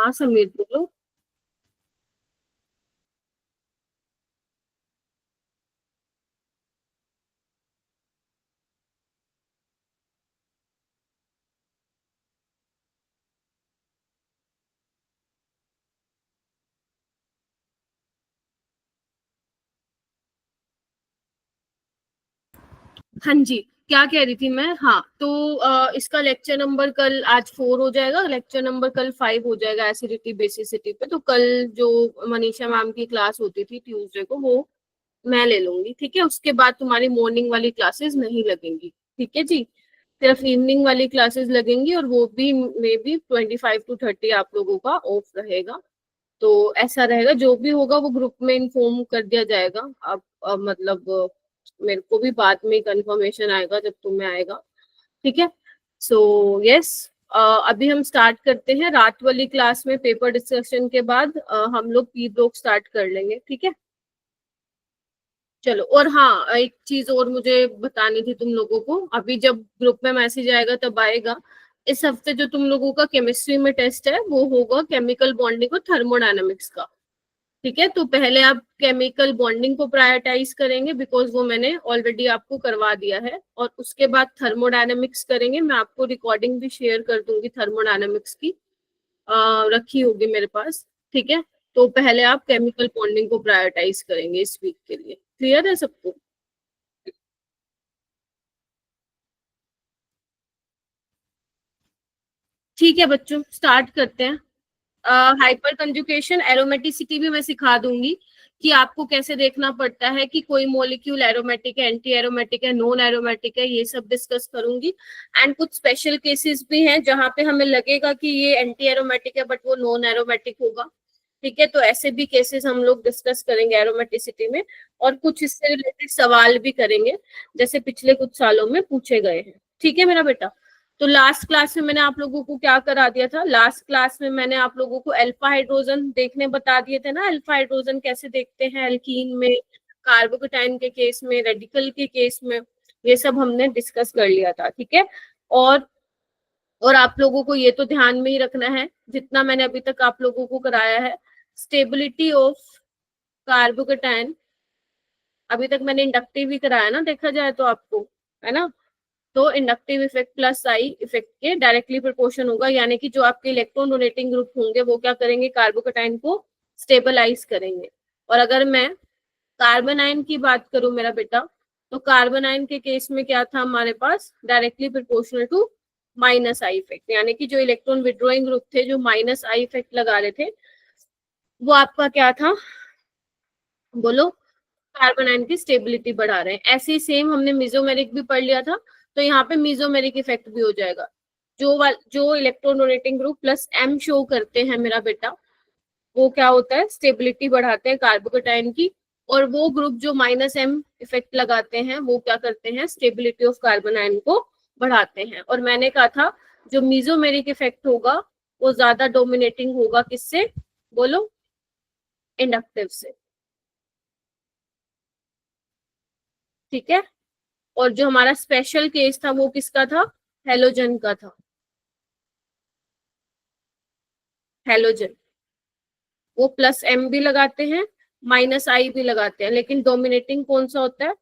हाँ समीर बोलो। हाँ जी, क्या कह रही थी मैं? हाँ तो इसका लेक्चर नंबर कल आज 4 हो जाएगा, लेक्चर नंबर कल 5 हो जाएगा एसिडिटी बेसिसिटी पे। तो कल जो मनीषा मैम की क्लास होती थी ट्यूसडे को, वो मैं ले लूंगी, ठीक है। उसके बाद तुम्हारी मॉर्निंग वाली क्लासेस नहीं लगेंगी, ठीक है जी। सिर्फ इवनिंग वाली क्लासेस लगेंगी, और वो भी मे बी 25 to 30 आप लोगों का ऑफ रहेगा। तो ऐसा रहेगा, जो भी होगा वो ग्रुप में इन्फॉर्म कर दिया जाएगा। अब मतलब मेरे को भी बाद में कंफर्मेशन आएगा जब तुम्हें आएगा, ठीक है। सो यस, अभी हम स्टार्ट करते हैं। रात वाली क्लास में पेपर डिस्कशन के बाद हम लोग पी ब्लॉक स्टार्ट कर लेंगे, ठीक है। चलो, और हाँ एक चीज और मुझे बतानी थी तुम लोगों को, अभी जब ग्रुप में मैसेज आएगा तब आएगा। इस हफ्ते जो तुम लोगों का केमिस्ट्री में टेस्ट है वो होगा केमिकल बॉन्डिंग और थर्मोडायनामिक्स का, ठीक है। तो पहले आप केमिकल बॉन्डिंग को प्रायोरिटाइज करेंगे, बिकॉज वो मैंने ऑलरेडी आपको करवा दिया है। और उसके बाद थर्मोडायनामिक्स करेंगे। मैं आपको रिकॉर्डिंग भी शेयर कर दूंगी थर्मोडायनामिक्स की, रखी होगी मेरे पास, ठीक है। तो पहले आप केमिकल बॉन्डिंग को प्रायोरिटाइज करेंगे इस वीक के लिए। क्लियर है सबको? ठीक है बच्चों, स्टार्ट करते हैं। हाइपर कंजुकेशन एरोमेटिसिटी भी मैं सिखा दूंगी कि आपको कैसे देखना पड़ता है कि कोई मॉलिक्यूल एरोमेटिक है, एंटी एरोमेटिक है, नॉन एरोमेटिक है, ये सब डिस्कस करूंगी। एंड कुछ स्पेशल केसेस भी हैं जहां पे हमें लगेगा कि ये एंटी एरोमेटिक है बट वो नॉन एरोमेटिक होगा, ठीक है। तो ऐसे भी केसेस हम लोग डिस्कस करेंगे एरोमेटिसिटी में। और कुछ इससे रिलेटेड सवाल भी करेंगे, जैसे पिछले कुछ सालों में पूछे गए हैं, ठीक है मेरा बेटा। तो लास्ट क्लास में मैंने आप लोगों को क्या करा दिया था? लास्ट क्लास में मैंने आप लोगों को अल्फा हाइड्रोजन देखने बता दिए थे ना, अल्फा हाइड्रोजन कैसे देखते हैं एल्कीन में, कार्बोकेटाइन के केस में, रेडिकल के केस में। ये सब हमने डिस्कस कर लिया था, ठीक है। और और आप लोगों को ये तो ध्यान में ही रखना है, जितना मैंने अभी तक आप लोगों को कराया है, स्टेबिलिटी ऑफ कार्बोकेटाइन। अभी तक मैंने इंडक्टिव ही कराया ना, देखा जाए तो आपको, है ना। तो inductive effect plus I effect के डायरेक्टली प्रोपोर्शन होगा, यानी कि जो आपके इलेक्ट्रॉन डोनेटिंग ग्रुप होंगे वो क्या करेंगे, कार्बोकेटाइन को स्टेबलाइज करेंगे। और अगर मैं कार्बन आयन की बात करूं मेरा बेटा, तो कार्बन आयन के केस में क्या था हमारे पास, directly proportional to minus I effect, यानी कि जो इलेक्ट्रॉन विड्रॉइंग ग्रुप थे जो माइनस आई इफेक्ट लगा रहे थे, वो आपका क्या था, बोलो, कार्बन आयन की स्टेबिलिटी बढ़ा रहे हैं। ऐसे ही सेम हमने मिजोमेरिक भी पढ़ लिया था, तो यहाँ पे मिजोमेरिक इफेक्ट भी हो जाएगा। जो electron donating group plus M show करते हैं मेरा बेटा, वो क्या होता है, स्टेबिलिटी बढ़ाते हैं कार्बोकेटाइन की। और वो ग्रुप जो माइनस एम इफेक्ट लगाते हैं वो क्या करते हैं, स्टेबिलिटी ऑफ कार्बन आयन को बढ़ाते हैं। और मैंने कहा था जो मिजोमेरिक इफेक्ट होगा वो ज्यादा डोमिनेटिंग होगा किससे, बोलो, इंडक्टिव से, ठीक है। और जो हमारा स्पेशल केस था वो किसका था, हेलोजन का था, हेलोजन। वो प्लस एम भी लगाते हैं, माइनस आई भी लगाते हैं, लेकिन डोमिनेटिंग कौन सा होता है,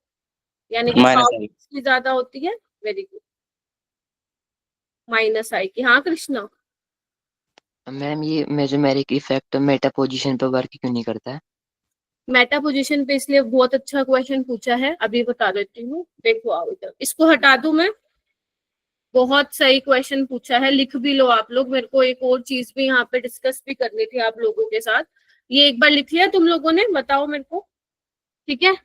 यानी कि माइनस पावर आई। किसकी ज्यादा होती है, वेरी गुड, माइनस आई की। हाँ कृष्णा? मैम ये मेसोमेरिक इफेक्ट मेटा पोजीशन पर वर्क क्यों नहीं करता है? मेटा पोजीशन पे इसलिए, बहुत अच्छा क्वेश्चन पूछा है, अभी बता देती हूँ। देखो आओ इधर, इसको हटा दूं मैं? बहुत सही क्वेश्चन पूछा है, लिख भी लो आप लोग। मेरे को एक और चीज भी यहाँ पे डिस्कस भी करनी थी आप लोगों के साथ। ये एक बार लिख लिया तुम लोगों ने, बताओ मेरे को, ठीक है।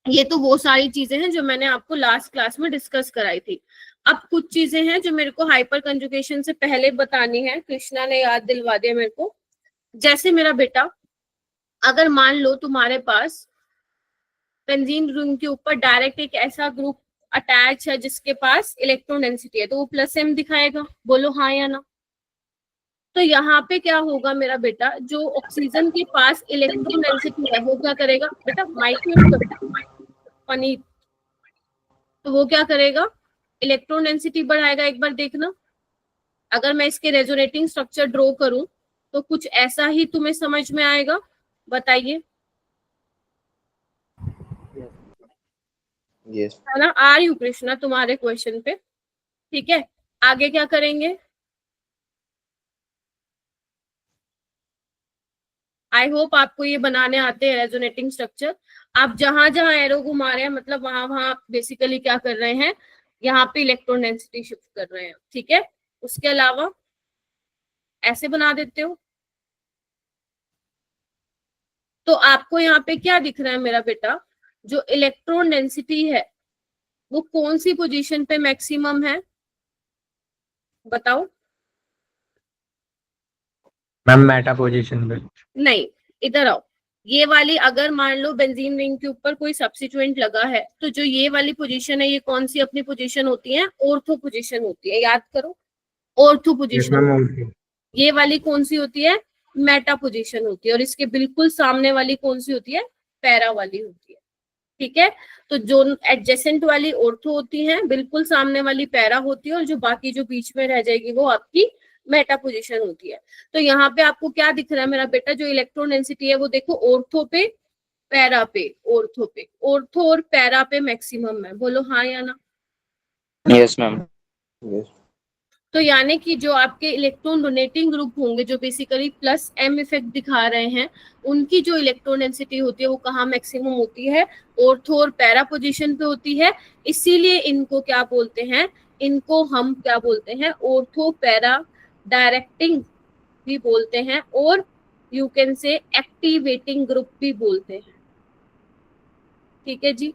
ये तो वो सारी चीजें हैं जो मैंने आपको लास्ट क्लास में डिस्कस कराई थी। अब कुछ चीजें हैं जो मेरे को हाइपर कंजुगेशन से पहले बतानी है, कृष्णा ने याद दिलवा दिया मेरे को। जैसे मेरा बेटा, अगर मान लो तुम्हारे पास बेंजीन रिंग के ऊपर डायरेक्ट एक ऐसा ग्रुप अटैच है जिसके पास इलेक्ट्रॉन डेंसिटी है, तो वो प्लस एम दिखाएगा, बोलो हाँ या ना। तो यहाँ पे क्या होगा मेरा बेटा, जो ऑक्सीजन के पास इलेक्ट्रॉन डेंसिटी है वो क्या करेगा, बेटा माइक म्यूट करो पनीत। तो वो क्या करेगा, इलेक्ट्रॉन डेंसिटी बढ़ाएगा। एक बार देखना, अगर मैं इसके रेजोनेटिंग स्ट्रक्चर ड्रॉ करूं, तो कुछ ऐसा ही तुम्हें समझ में आएगा, बताइए। यस है ना, आ रही हूँ कृष्णा तुम्हारे क्वेश्चन पे। ठीक है, आगे क्या करेंगे? आई होप आपको ये बनाने आते हैं रेजोनेटिंग स्ट्रक्चर। आप जहां जहां एरो घुमा रहे हैं मतलब वहां वहां आप बेसिकली क्या कर रहे हैं, यहाँ पे इलेक्ट्रॉन डेंसिटी शिफ्ट कर रहे हैं। ठीक है, उसके अलावा ऐसे बना देते हो। तो आपको यहाँ पे क्या दिख रहा है मेरा बेटा, जो इलेक्ट्रॉन डेंसिटी है वो कौन सी पोजीशन पे मैक्सिमम है, बताओ। मैम मेटा पोजीशन पे। नहीं, इधर आओ। ये वाली अगर मान लो बेंजीन रिंग के ऊपर कोई सब्स्टिट्यूएंट लगा है तो जो ये वाली पोजीशन है ये कौन सी अपनी पोजीशन होती है, ऑर्थो पोजीशन होती है, याद करो, ऑर्थो यस पोजीशन। मैम। ये वाली कौन सी होती है, मेटा पोजीशन होती है, और इसके बिल्कुल सामने वाली कौन सी होती है, पैरा वाली होती है। ठीक है, तो जो एडजेसेंट वाली ऑर्थो होती है, बिल्कुल सामने वाली पैरा होती है, और जो बाकी जो बीच में रह जाएगी वो आपकी मेटा पोजीशन होती है। तो यहाँ पे आपको क्या दिख रहा है मेरा बेटा, जो इलेक्ट्रॉन डेंसिटी है वो देखो ऑर्थो पे, पैरा पे, ऑर्थो पे, ऑर्थो और पैरा पे मैक्सिमम है, बोलो हाँ या ना। यस मैम यस तो यानी कि जो आपके इलेक्ट्रॉन डोनेटिंग ग्रुप होंगे जो बेसिकली प्लस एम इफेक्ट दिखा रहे हैं, उनकी जो इलेक्ट्रॉन डेंसिटी होती है वो कहाँ मैक्सिमम होती है, ऑर्थो और पैरा पोजीशन पे होती है। इसीलिए इनको क्या बोलते हैं, इनको हम क्या बोलते हैं, ऑर्थो पैरा डायरेक्टिंग भी बोलते हैं, और you can say activating group भी बोलते हैं। ठीक है जी,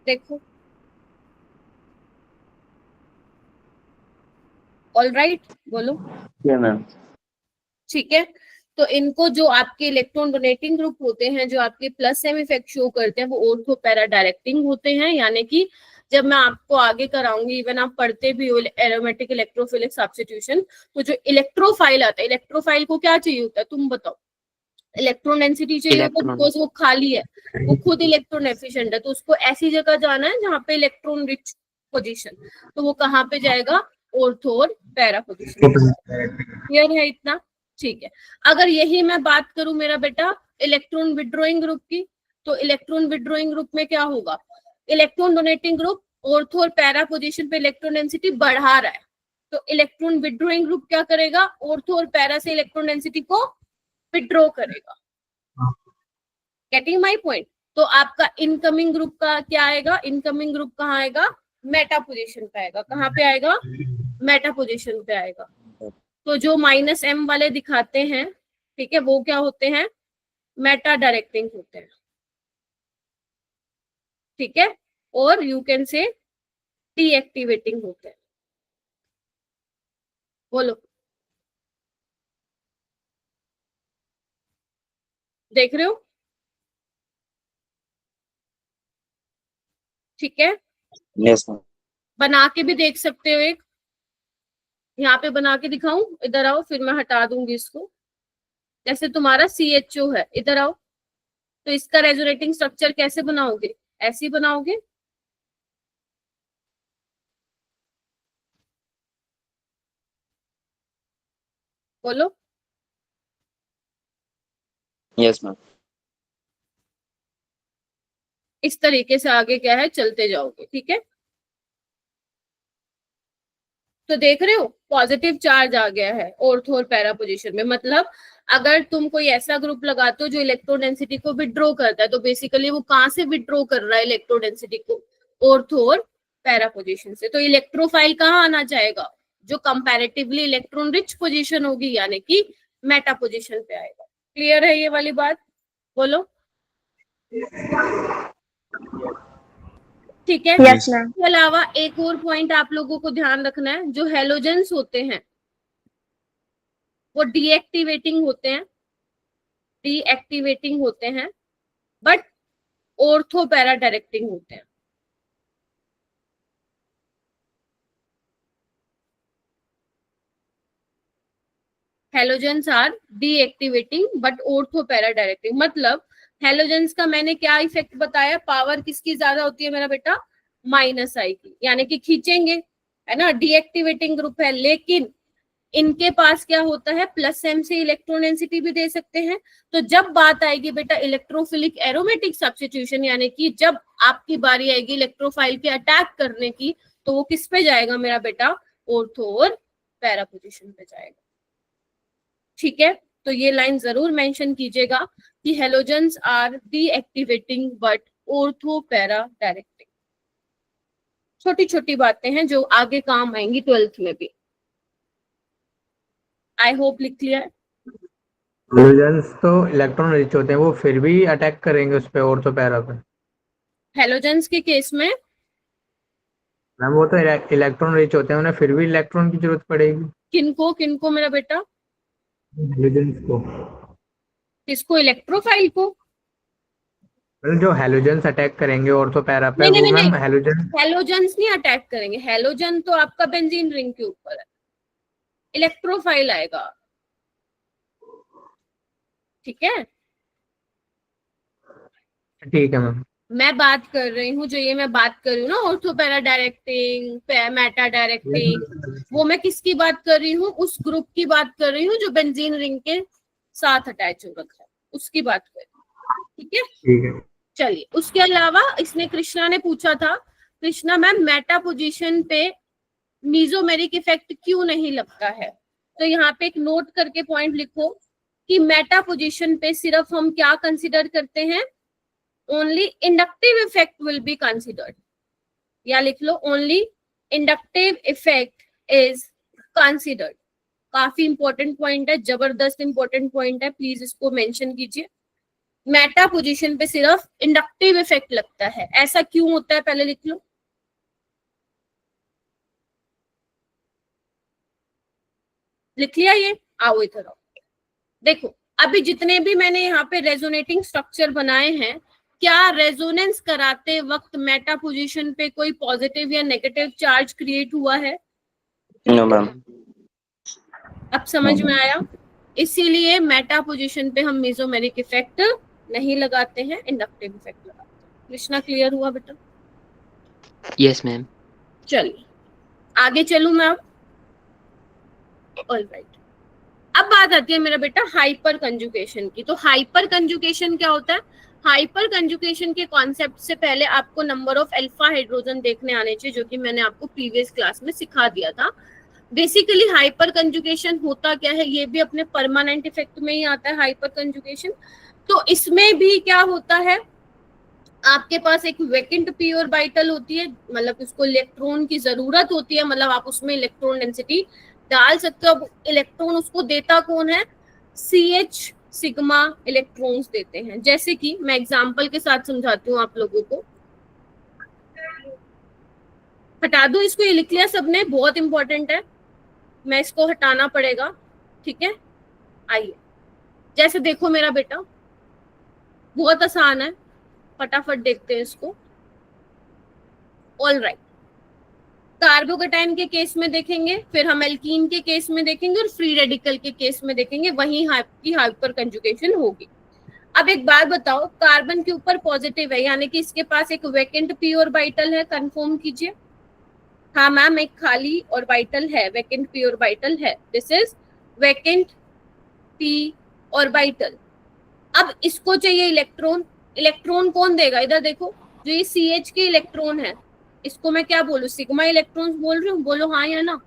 देखो ऑल राइट, बोलो। या मैम ठीक है, तो इनको जो आपके इलेक्ट्रॉन डोनेटिंग ग्रुप होते हैं, जो आपके प्लस एम इफेक्ट शो करते हैं, वो ऑर्थो पैरा डायरेक्टिंग होते हैं। यानी कि जब मैं आपको आगे कराऊंगी, इवन आप पढ़ते भी हो एरोमेटिक इलेक्ट्रोफिलिक सब्स्टिट्यूशन, तो जो इलेक्ट्रोफाइल आता है, इलेक्ट्रोफाइल को क्या चाहिए होता है तुम बताओ, इलेक्ट्रॉन डेंसिटी चाहिए होता है, बिकॉज वो खाली है, वो खुद इलेक्ट्रॉन एफिशिएंट है, तो उसको ऐसी जगह जाना है जहाँ पे इलेक्ट्रॉन रिच पोजीशन, तो वो कहाँ पे जाएगा, ऑर्थो और पैरा पोजीशन। क्लियर है इतना? ठीक है, अगर यही मैं बात करूं मेरा बेटा इलेक्ट्रॉन विड्रॉइंग ग्रुप की, तो इलेक्ट्रॉन विड्रॉइंग ग्रुप में क्या होगा, इलेक्ट्रॉन डोनेटिंग ग्रुप ऑर्थो और पैरा पोजीशन पे इलेक्ट्रॉन डेंसिटी बढ़ा रहा है, तो इलेक्ट्रॉन विड्रॉइंग ग्रुप क्या करेगा, ऑर्थो और पैरा से इलेक्ट्रॉन डेंसिटी को विड्रॉ करेगा। Getting my point? तो आपका इनकमिंग ग्रुप का क्या आएगा, इनकमिंग ग्रुप कहाँ आएगा, मेटा पोजीशन पे आएगा। कहाँ पे आएगा, मेटा पोजीशन पे आएगा। तो जो माइनस एम वाले दिखाते हैं, ठीक है, वो क्या होते हैं, मेटा डायरेक्टिंग होते हैं। ठीक है, और यू कैन से डीएक्टिवेटिंग होते हैं। बोलो, देख रहे हो? ठीक है, यस मैम बना के भी देख सकते हो, एक यहाँ पे बना के दिखाऊं, इधर आओ, फिर मैं हटा दूंगी इसको। जैसे तुम्हारा CHO है, इधर आओ, तो इसका रेजोनेटिंग स्ट्रक्चर कैसे बनाओगे, ऐसे ही बनाओगे। बोलो, यस मैम इस तरीके से आगे क्या है, चलते जाओगे। ठीक है, तो देख रहे हो पॉजिटिव चार्ज आ गया है ऑर्थो और पैरा पोजीशन में। मतलब अगर तुम कोई ऐसा ग्रुप लगाते हो जो इलेक्ट्रॉन डेंसिटी को विड्रॉ करता है, तो बेसिकली वो कहाँ से विड्रॉ कर रहा है इलेक्ट्रॉन डेंसिटी को, ऑर्थो और पैरा पोजीशन से। तो इलेक्ट्रोफाइल कहाँ आना चाहेगा, जो कंपैरेटिवली इलेक्ट्रॉन रिच पोजीशन होगी, यानी कि मेटा पोजीशन पे आएगा। क्लियर है ये वाली बात? बोलो, ठीक है। Yes ma'am. इसके अलावा एक और पॉइंट आप लोगों को ध्यान रखना है, जो हेलोजेंस होते हैं वो डीएक्टिवेटिंग होते हैं, डीएक्टिवेटिंग होते हैं, बट ऑर्थो पैरा डायरेक्टिंग होते हैं। Halogens are deactivating but ortho para directing. मतलब हेलोजेंस का मैंने क्या इफेक्ट बताया, पावर किसकी ज्यादा होती है मेरा बेटा, -I की, यानी कि खींचेंगे है ना, डीएक्टिवेटिंग ग्रुप है, लेकिन इनके पास क्या होता है, प्लस एम से इलेक्ट्रॉन डेंसिटी भी दे सकते हैं। तो जब बात आएगी बेटा इलेक्ट्रोफिलिक एरोमेटिक सब्स्टिट्यूशन, यानी कि जब आपकी बारी आएगी इलेक्ट्रोफाइल पे अटैक करने की, तो वो किस पे जाएगा मेरा बेटा, ऑर्थो और पैरा पोजीशन पे जाएगा। ठीक है, तो ये लाइन जरूर मेंशन कीजिएगा कि halogens are deactivating but ortho para directing. छोटी छोटी बातें हैं जो आगे काम आएंगी 12th में भी। आई होप लिख लिया है। हेलोजेंस तो इलेक्ट्रॉन रिच होते हैं, वो फिर भी अटैक करेंगे उस पे ऑर्थो पैरा पे। हेलोजेंस के केस में मैम वो तो इलेक्ट्रॉन रिच होते हैं, उन्हें फिर भी इलेक्ट्रॉन की जरूरत पड़ेगी। किनको किनको मेरा बेटा, हेलोजेंस को, किसको, इलेक्ट्रोफाइल को? मतलब जो हेलोजेंस अटैक करेंगे ऑर्थो पैरा पे, नहीं वो नहीं नहीं, मैम हेलोजेंस। हेलोजेंस नहीं अटैक करेंगे, हेलोजन तो आपका बेंजीन रिंग के ऊपर है, इलेक्ट्रोफाइल आएगा। ठीक है, ठीक है मैम। मैं बात कर रही हूँ, जो ये मैं बात कर रही हूँ ना, ortho para directing, Meta directing, वो मैं किसकी बात कर रही हूँ, उस ग्रुप की बात कर रही हूँ जो बेंजीन रिंग के साथ अटैच हो रखा है, उसकी बात कर रही हूँ। ठीक है, ठीक है। चलिए, उसके अलावा इसने कृष्णा ने पूछा था, कृष्णा मैम मेटा पोजीशन पे मीजोमेरिक इफेक्ट क्यों नहीं लगता है? तो यहाँ पे एक नोट करके पॉइंट लिखो कि मेटा पोजीशन पे सिर्फ हम क्या कंसिडर करते हैं, only inductive effect will be considered, या लिख लो only inductive effect is considered. काफी इंपॉर्टेंट पॉइंट है, जबरदस्त इंपॉर्टेंट पॉइंट है, प्लीज इसको मेंशन कीजिए। मेटा पोजीशन पे सिर्फ इंडक्टिव इफेक्ट लगता है, ऐसा क्यों होता है पहले लिख लो। लिख लिया ये? आओ इधर आओ, देखो अभी जितने भी मैंने यहाँ पे रेजोनेटिंग स्ट्रक्चर बनाए हैं, क्या रेजोनेंस कराते वक्त मेटा पोजीशन पे कोई पॉजिटिव या नेगेटिव चार्ज क्रिएट हुआ है? No ma'am. अब समझ में आया? इसीलिए मेटा पोजीशन पे हम मेसोमेरिक इफेक्ट नहीं लगाते हैं, इंडक्टिव इफेक्ट लगाते हैं। कृष्णा क्लियर हुआ बेटा? Yes ma'am. चलिए आगे चलूं मैं अब। ऑलराइट, अब बात आती है मेरा बेटा हाइपर कंजुगेशन की। तो हाइपर कंजुगेशन क्या होता है? हाइपर कंजुगेशन के कॉन्सेप्ट से पहले आपको नंबर ऑफ अल्फा हाइड्रोजन देखने आने चाहिए, जो कि मैंने आपको प्रीवियस क्लास में सिखा दिया था। बेसिकली हाइपर कंजुगेशन होता क्या है, ये भी अपने परमानेंट इफेक्ट में ही आता है हाइपर कंजुगेशन। तो इसमें भी क्या होता है, आपके पास एक वैकेंट पी ऑर्बिटल होती है, मतलब उसको इलेक्ट्रॉन की जरूरत होती है, मतलब आप उसमें इलेक्ट्रॉन डेंसिटी डाल सकते हो। अब इलेक्ट्रॉन उसको देता कौन है? CH सिग्मा इलेक्ट्रॉन्स देते हैं। जैसे कि मैं एग्जांपल के साथ समझाती हूँ आप लोगों को, हटा दो इसको, ये लिख लिया सबने, बहुत इंपॉर्टेंट है, मैं इसको हटाना पड़ेगा। ठीक है, आइए, जैसे देखो मेरा बेटा, बहुत आसान है, फटाफट देखते हैं इसको। ऑलराइट, कार्बोकेटाइन के केस में देखेंगे, फिर हम एल्कीन के केस में देखेंगे, और फ्री रेडिकल के केस में देखेंगे, वहीं आपकी हाइपर कंजुगेशन होगी। अब एक बात बताओ, कार्बन के ऊपर पॉजिटिव है, यानी कि इसके पास एक वैकेंट पी ऑर्बिटल है, कंफर्म कीजिए। हाँ मैम, एक खाली ऑर्बिटल है, वैकेंट पी ऑर्बिटल है, this is vacant P orbital. अब इसको चाहिए इलेक्ट्रॉन, इलेक्ट्रॉन कौन देगा? इधर देखो, जो ये CH के इलेक्ट्रॉन है, इसको मैं क्या बोलूं, सिग्मा इलेक्ट्रॉन्स बोल रही हूँ, बोलो हाँ या ना।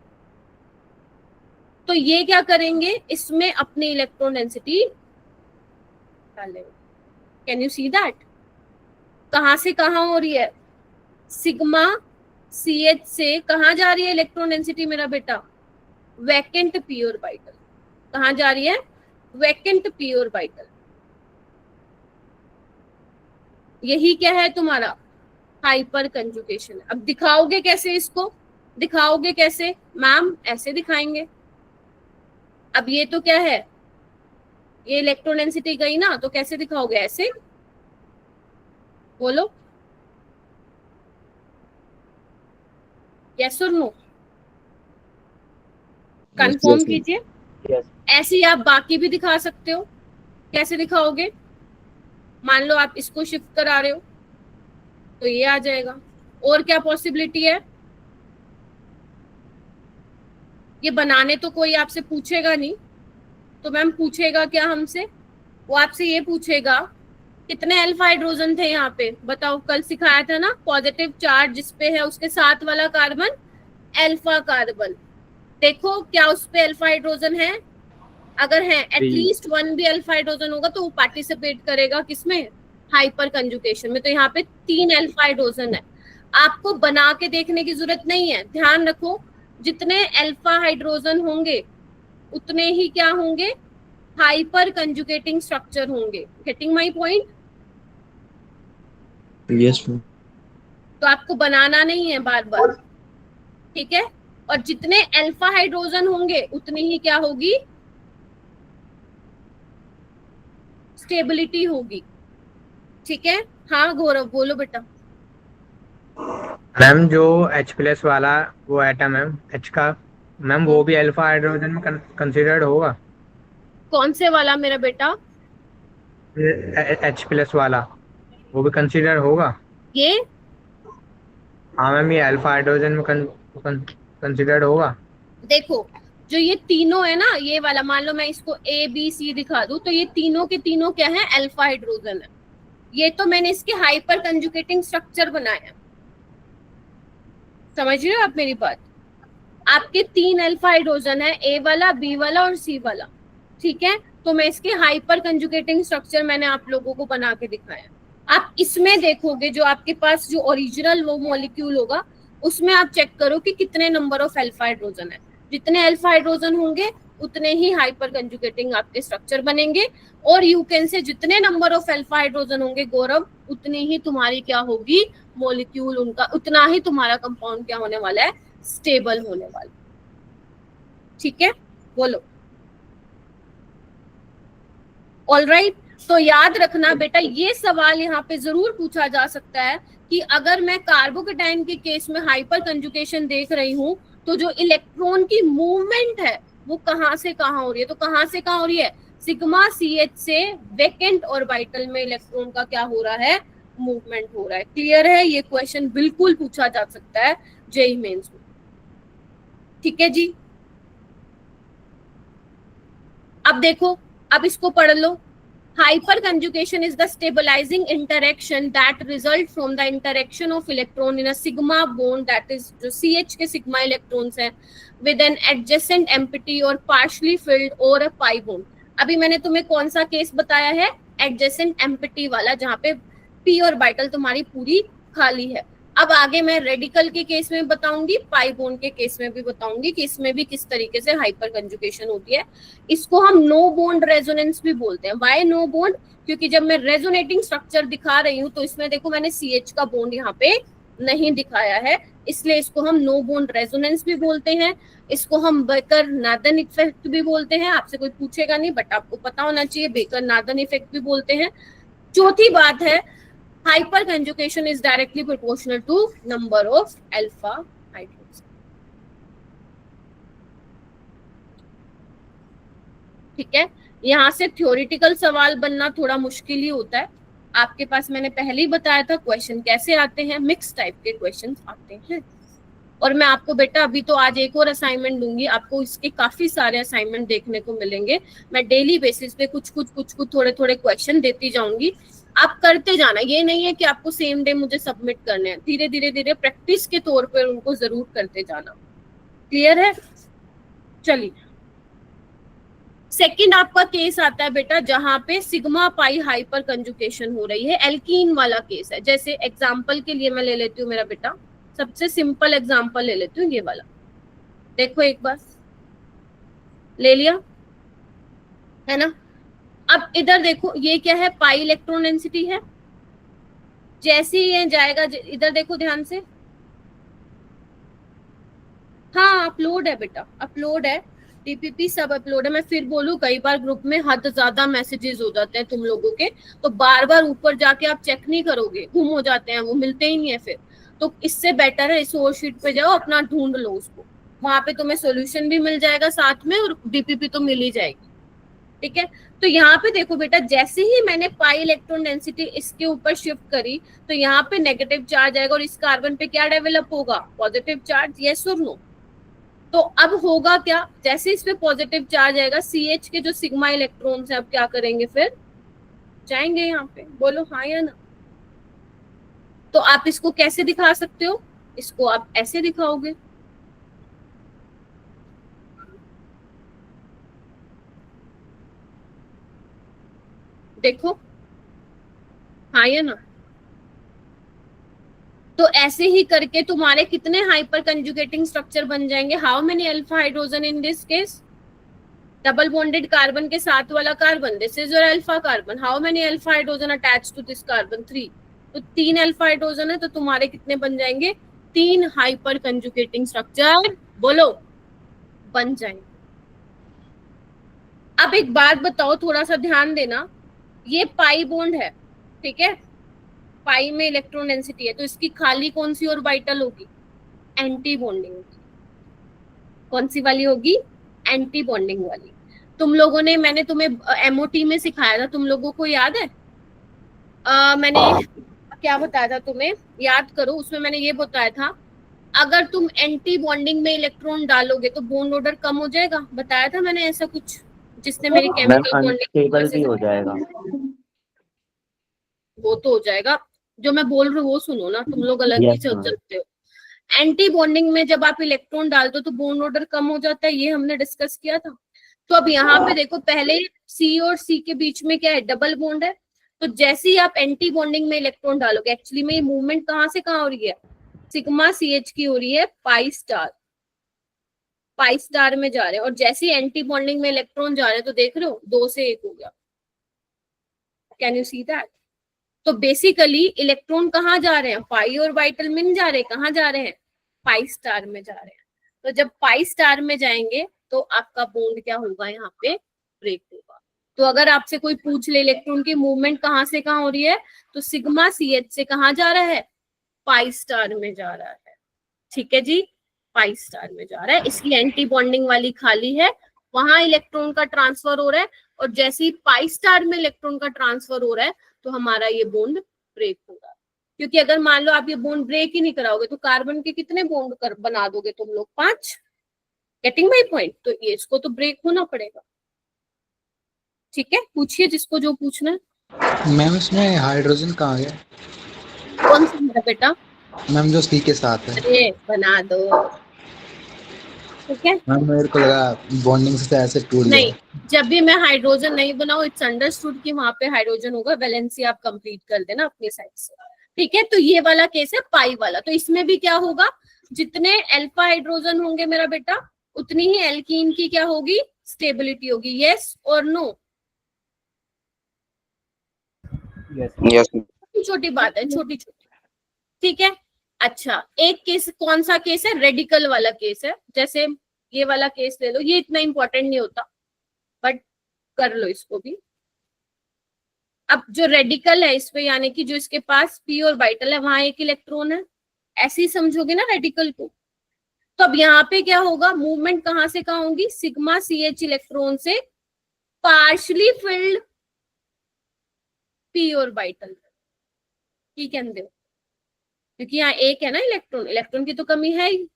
तो ये क्या करेंगे, इसमें अपनी इलेक्ट्रॉन डेंसिटी डालेंगे। Can you see that? कहां से कहां हो रही है? सिग्मा CH से कहां जा रही है इलेक्ट्रॉन डेंसिटी मेरा बेटा? Vacant P orbital. कहां जा रही है? Vacant P orbital. यही क्या है तुम्हारा हाइपर कंजुगेशन। अब दिखाओगे कैसे इसको? दिखाओगे कैसे मैम? ऐसे दिखाएंगे। अब ये तो क्या है, ये इलेक्ट्रॉन डेंसिटी गई ना, तो कैसे दिखाओगे? ऐसे, बोलो यस और नो, कंफर्म कीजिए। Yes. ऐसे ही आप बाकी भी दिखा सकते हो। कैसे दिखाओगे? मान लो आप इसको शिफ्ट करा रहे हो, तो ये आ जाएगा। और क्या पॉसिबिलिटी है? ये बनाने तो कोई आपसे पूछेगा नहीं, तो मैम पूछेगा क्या हमसे, वो आपसे ये पूछेगा कितने अल्फा हाइड्रोजन थे यहाँ पे, बताओ। कल सिखाया था ना, पॉजिटिव चार्ज जिसपे है उसके साथ वाला कार्बन अल्फा कार्बन। देखो क्या उस पे अल्फा हाइड्रोजन है, अगर है एटलीस्ट वन भी अल्फा हाइड्रोजन होगा तो वो पार्टिसिपेट करेगा किसमें, हाइपर कंजुगेशन में। तो यहाँ पे 3 अल्फा हाइड्रोजन है। आपको बना के देखने की जरूरत नहीं है, ध्यान रखो जितने अल्फा हाइड्रोजन होंगे उतने ही क्या होंगे, हाइपर कंजुगेटिंग स्ट्रक्चर होंगे। Getting my point? Yes ma'am. तो आपको बनाना नहीं है बार बार, ठीक है। और जितने अल्फा हाइड्रोजन होंगे उतनी ही क्या होगी, स्टेबिलिटी होगी, ठीक है। हाँ गौरव बोलो बेटा। मैम जो H+ वाला वो एटम है H का, मैम वो भी अल्फा हाइड्रोजन में कंसिडर्ड होगा? कौन से वाला मेरा बेटा? H+ वाला वो भी कंसिडर होगा? ये हाँ मैम, ये अल्फा हाइड्रोजन में कंसिडर्ड होगा? देखो जो ये तीनों है ना, ये वाला मान लो मैं इसको A B C दिखा दूं, तो ये तीनों के तीनों क्या है, अल्फा हाइड्रोजन है। ये तो मैंने इसके हाइपर कंजुगेटिंग स्ट्रक्चर बनाया, समझ रहे हो आप मेरी बात। आपके 3 अल्फा हाइड्रोजन है, A वाला, B वाला और C वाला, ठीक है। तो मैं इसके हाइपर कंजुगेटिंग स्ट्रक्चर मैंने आप लोगों को बना के दिखाया। आप इसमें देखोगे जो आपके पास जो ओरिजिनल वो मॉलिक्यूल होगा उसमें आप चेक करो कि कितने नंबर ऑफ अल्फा हाइड्रोजन है। जितने अल्फा हाइड्रोजन होंगे उतने ही हाइपर कंजुगेटिंग आपके स्ट्रक्चर बनेंगे। और यू कैन से जितने नंबर ऑफ अल्फा हाइड्रोजन होंगे गौरव, उतनी ही तुम्हारी क्या होगी मॉलिक्यूल, उनका उतना ही तुम्हारा कंपाउंड क्या होने वाला है, स्टेबल होने वाला, ठीक है। बोलो ऑलराइट। तो याद रखना बेटा, ये सवाल यहाँ पे जरूर पूछा जा सकता है कि अगर मैं कार्बोकेटाइन के केस में हाइपर कंजुगेशन देख रही हूँ तो जो इलेक्ट्रॉन की मूवमेंट है वो कहाँ से कहाँ हो रही है, तो कहाँ से कहाँ हो रही है, सिग्मा CH से वेकेंट ऑर्बिटल में इलेक्ट्रॉन का क्या हो रहा है, मूवमेंट हो रहा है। क्लियर है? ये क्वेश्चन बिल्कुल पूछा जा सकता है जेईई मेंस में, ठीक है जी। अब देखो, अब इसको पढ़ लो। Hyperconjugation is the stabilising interaction that result from the interaction of electron in a sigma bond, that is जो CH के सिग्मा इलेक्ट्रॉन्स हैं, विद एन एडजेसेंट एम्प्टी और पार्शली फिल्ड और अ पाई बॉन्ड। अभी मैंने तुम्हें कौन सा केस बताया है, एडजेसेंट एम्प्टी वाला, जहाँ पे p ऑर्बिटल तुम्हारी पूरी खाली है। अब आगे मैं रेडिकल के केस में बताऊंगी, पाई बॉन्ड के केस में भी बताऊंगी कि इसमें भी किस तरीके से हाइपर कंजुगेशन होती है। इसको हम नो बॉन्ड रेजोनेंस भी बोलते हैं। Why no bond? क्योंकि जब मैं रेजोनेटिंग स्ट्रक्चर दिखा रही हूँ तो इसमें देखो मैंने CH का बॉन्ड यहाँ पे नहीं दिखाया है, इसलिए इसको हम नो बॉन्ड रेजोनेंस भी बोलते हैं। इसको हम बेकर नार्दन इफेक्ट भी बोलते हैं। आपसे कोई पूछेगा नहीं बट आपको पता होना चाहिए, बेकर नार्दन इफेक्ट भी बोलते हैं। चौथी बात है, hyperconjugation is directly proportional to number of alpha hydrogen, ठीक है। यहाँ से थ्योरेटिकल सवाल बनना थोड़ा मुश्किल ही होता है। आपके पास मैंने पहले ही बताया था क्वेश्चन कैसे आते हैं, मिक्स टाइप के क्वेश्चन आते हैं। और मैं आपको बेटा अभी तो आज एक और असाइनमेंट दूंगी, आपको इसके काफी सारे असाइनमेंट देखने को मिलेंगे। मैं डेली बेसिस पे कुछ थोड़े थोड़े क्वेश्चन देती जाऊंगी, आप करते जाना। ये नहीं है कि आपको सेम डे मुझे सबमिट करने हैं, धीरे धीरे प्रैक्टिस के तौर पर उनको जरूर करते जाना। क्लियर है? चलिए, सेकंड आपका केस आता है बेटा जहां पे सिग्मा पाई हाइपर कंजुगेशन हो रही है, एल्कीन वाला केस है। जैसे एग्जांपल के लिए मैं ले लेती हूँ मेरा बेटा, सबसे सिंपल एग्जांपल ले लेती हूँ, ये वाला देखो, एक बार ले लिया है ना। अब इधर देखो, ये क्या है, पाई इलेक्ट्रॉन डेंसिटी है। जैसे ही ये जाएगा, इधर देखो ध्यान से, हाँ अपलोड है बेटा, अपलोड है, TPP सब अपलोड है। मैं फिर बोलूं, कई बार ग्रुप में हद ज्यादा मैसेजेस हो जाते हैं तुम लोगों के, तो बार बार ऊपर जाके आप चेक नहीं करोगे, गुम हो जाते हैं, वो मिलते ही नहीं है फिर। तो इससे बेटर है सोर्स शीट पे जाओ, अपना ढूंढ लो उसको, वहां पे तुम्हें सोल्यूशन भी मिल जाएगा साथ में और DPP तो मिल ही जाएगी, ठीक है। तो यहाँ पे देखो बेटा, जैसे ही मैंने पाई इलेक्ट्रॉन डेंसिटी इसके ऊपर शिफ्ट करी तो यहाँ पे नेगेटिव चार्ज आएगा और इस कार्बन पे क्या डेवलप होगा, पॉजिटिव चार्ज। यस और नो? तो अब होगा क्या, जैसे इस पे पॉजिटिव चार्ज आएगा, CH के जो सिग्मा इलेक्ट्रॉन्स है अब क्या करेंगे, फिर जाएंगे यहाँ पे, बोलो हाँ या ना। तो आप इसको कैसे दिखा सकते हो, इसको आप ऐसे दिखाओगे, देखो हाँ या ना। तो ऐसे ही करके तुम्हारे कितने हाइपर कंजुगेटिंग स्ट्रक्चर बन जाएंगे, how many alpha hydrogen in this case, double bonded carbon के साथ वाला carbon, this is your alpha carbon, how many alpha hydrogen attach to this carbon, 3, तो 3 अल्फा हाइड्रोजन है, तो तुम्हारे कितने बन जाएंगे, 3 हाइपर कंजुगेटिंग स्ट्रक्चर, बोलो, बन जाएंगे। अब एक बात बताओ, थोड़ा सा ध्यान देना, ये पाई बॉन्ड है, ठीक है, पाई में इलेक्ट्रॉन डेंसिटी है, तो इसकी खाली कौन सी ऑर्बिटल होगी, एंटी बॉन्डिंग, कौन सी वाली होगी, एंटी बॉन्डिंग वाली। तुम लोगों ने, मैंने तुम्हें MOT में सिखाया था, तुम लोगों को याद है, मैंने क्या बताया था तुम्हें, याद करो, उसमें मैंने ये बताया था, अगर तुम एंटी बॉन्डिंग में इलेक्ट्रॉन डालोगे तो बॉन्ड ऑर्डर कम हो जाएगा, बताया था मैंने ऐसा कुछ, जिसने मेरी मैम केमिकल अनस्टेबल बॉन्डिंग भी हो जाएगा। वो तो हो जाएगा, जो मैं बोल रही हूँ वो सुनो ना, तुम लोग अलग ही Yes, चल ma'am. सकते हो। एंटी बॉन्डिंग में जब आप इलेक्ट्रॉन डालते हो तो बॉन्ड ऑर्डर कम हो जाता है, ये हमने डिस्कस किया था। तो अब यहाँ पे देखो, पहले C और C के बीच में क्या है, डबल बॉन्ड है, तो जैसे ही आप एंटी बॉन्डिंग में इलेक्ट्रॉन डालोगे, एक्चुअली में ये मूवमेंट कहाँ से कहाँ हो रही है, सिग्मा CH की हो रही है पाई स्टार में जा रहे हैं, और जैसे ही एंटी बॉन्डिंग में इलेक्ट्रॉन जा रहे हैं तो देख रहे हो 2 से 1 हो गया, कैन यू सी दैट। तो बेसिकली इलेक्ट्रॉन कहाँ जा रहे हैं, पाई और वाइटल में जा रहे हैं, कहाँ जा रहे हैं, पाई स्टार में जा रहे हैं। तो जब पाई स्टार में जाएंगे तो आपका बॉन्ड क्या होगा, यहाँ पे ब्रेक होगा। तो अगर आपसे कोई पूछ ले इलेक्ट्रॉन की मूवमेंट कहाँ से कहाँ हो रही है, तो सिग्मा CH से कहाँ जा रहा है, पाई स्टार में जा रहा है, ठीक है जी, पाई स्टार में जा रहा है, इसकी एंटी बॉन्डिंग वाली खाली है, वहां इलेक्ट्रॉन का ट्रांसफर हो रहा है, और जैसे ही पाई स्टार में इलेक्ट्रॉन का ट्रांसफर हो रहा है तो हमारा ये बॉन्ड ब्रेक होगा। क्योंकि अगर मान लो आप ये बॉन्ड ब्रेक ही नहीं कराओगे तो कार्बन के कितने बॉन्ड बना दोगे तुम लोग, 5, गेटिंग माई पॉइंट, तो ये इसको तो ब्रेक होना पड़ेगा, ठीक है। पूछिए जिसको जो पूछना है। मैम इसमें हाइड्रोजन कहाँ है? कौन सा मेरा बेटा, मैम जो सी के साथ है। अरे बना दो, ठीक है। मैम मेरे को लगा बॉन्डिंग से ऐसे टूट गया। नहीं, जब भी मैं हाइड्रोजन नहीं बनाऊं, इट्स अंडरस्टूड कि वहां पे हाइड्रोजन होगा, वैलेंसी आप कंप्लीट कर देना अपनी साइड से, ठीक है। तो ये वाला केस है पाई वाला, तो इसमें भी क्या होगा, जितने अल्फा हाइड्रोजन होंगे मेरा बेटा, उतनी ही एल्कीन की क्या होगी, स्टेबिलिटी होगी, यस और नो, Yes, ma'am. छोटी बात है, छोटी छोटी, ठीक है। अच्छा, एक केस कौन सा केस है, रेडिकल वाला केस है, जैसे ये वाला केस ले लो, ये इतना इंपॉर्टेंट नहीं होता बट कर लो इसको भी। अब जो रेडिकल है इस पे, यानी कि जो इसके पास p ऑर्बिटल है, वहां एक इलेक्ट्रॉन है, ऐसे ही समझोगे ना रेडिकल को। तो अब यहाँ पे क्या होगा, मूवमेंट कहाँ से कहाँ होगी, सिग्मा CH इलेक्ट्रॉन से पार्शली फिल्ड p ऑर्बिटल, ठीक है, क्योंकि यहाँ एक है ना इलेक्ट्रॉन, इलेक्ट्रॉन की तो कमी है ही,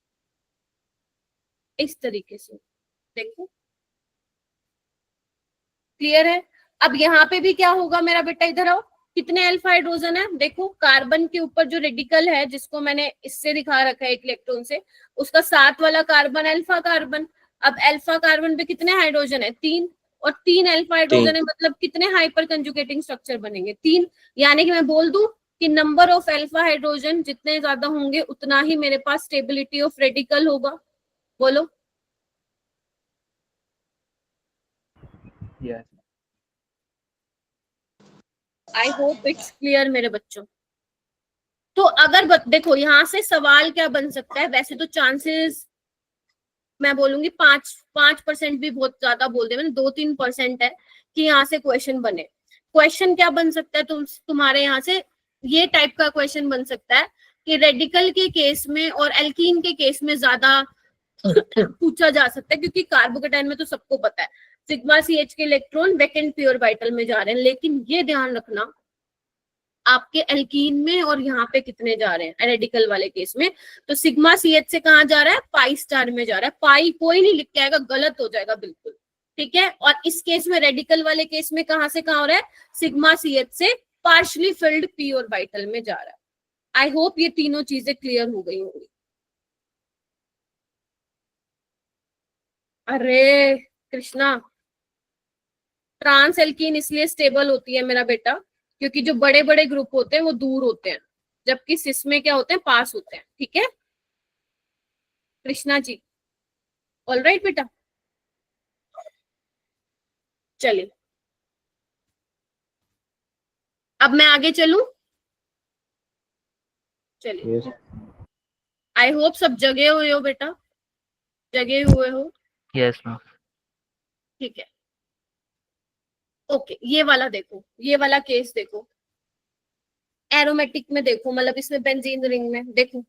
इस तरीके से देखो, क्लियर है। अब यहाँ पे भी क्या होगा मेरा बेटा, इधर आओ, कितने अल्फा हाइड्रोजन है, देखो कार्बन के ऊपर जो रेडिकल है, जिसको मैंने इससे दिखा रखा है एक इलेक्ट्रॉन से, उसका साथ वाला कार्बन अल्फा कार्बन। अब अल्फा कार्बन पे कितने हाइड्रोजन है, 3, और 3 अल्फा हाइड्रोजन है, मतलब कितने हाइपर कंजुगेटिंग स्ट्रक्चर बनेंगे, 3। यानी कि मैं बोल दूं कि नंबर ऑफ अल्फा हाइड्रोजन जितने ज्यादा होंगे उतना ही मेरे पास स्टेबिलिटी ऑफ रेडिकल होगा, बोलो। Yes. I hope it's clear मेरे बच्चों। तो अगर देखो यहाँ से सवाल क्या बन सकता है, वैसे तो चांसेस मैं बोलूंगी 5% भी बहुत ज्यादा बोल दे, मैंने 2-3% है कि यहाँ से क्वेश्चन बने। क्वेश्चन क्या बन सकता है, तुम्हारे यहाँ से ये टाइप का क्वेश्चन बन सकता है कि रेडिकल के केस में और एल्कीन के केस में ज्यादा पूछा जा सकता है, क्योंकि कार्बोकेटाइन में तो सबको पता है सिग्मा CH के इलेक्ट्रॉन वैकेंट p ऑर्बिटल में जा रहे हैं। लेकिन ये ध्यान रखना आपके एल्कीन में और यहाँ पे कितने जा रहे हैं रेडिकल वाले केस में। तो सिग्मा CH से कहाँ जा रहा है, पाई स्टार में जा रहा है। पाई कोई नहीं लिख के आएगा, गलत हो जाएगा बिल्कुल, ठीक है। और इस केस में रेडिकल वाले केस में कहाँ से कहाँ हो रहा है, सिग्मा CH से पार्शली फिल्ड पी ऑर्बिटल में जा रहा है। आई होप ये तीनों चीजें क्लियर हो गई होंगी। अरे कृष्णा, ट्रांस एल्कीन इसलिए स्टेबल होती है मेरा बेटा क्योंकि जो बड़े बड़े ग्रुप होते हैं वो दूर होते हैं, जबकि सिस में क्या होते हैं, पास होते हैं, ठीक है कृष्णा जी। ऑल राइट बेटा, चलिए अब मैं आगे चलूं। चलिए, Yes. आई होप सब जगे हुए हो बेटा, जगे हुए हो, यस मैम। ठीक है। ओके, ये वाला देखो, ये वाला केस देखो, एरोमेटिक में देखो, मतलब इसमें बेंजीन रिंग में देखो,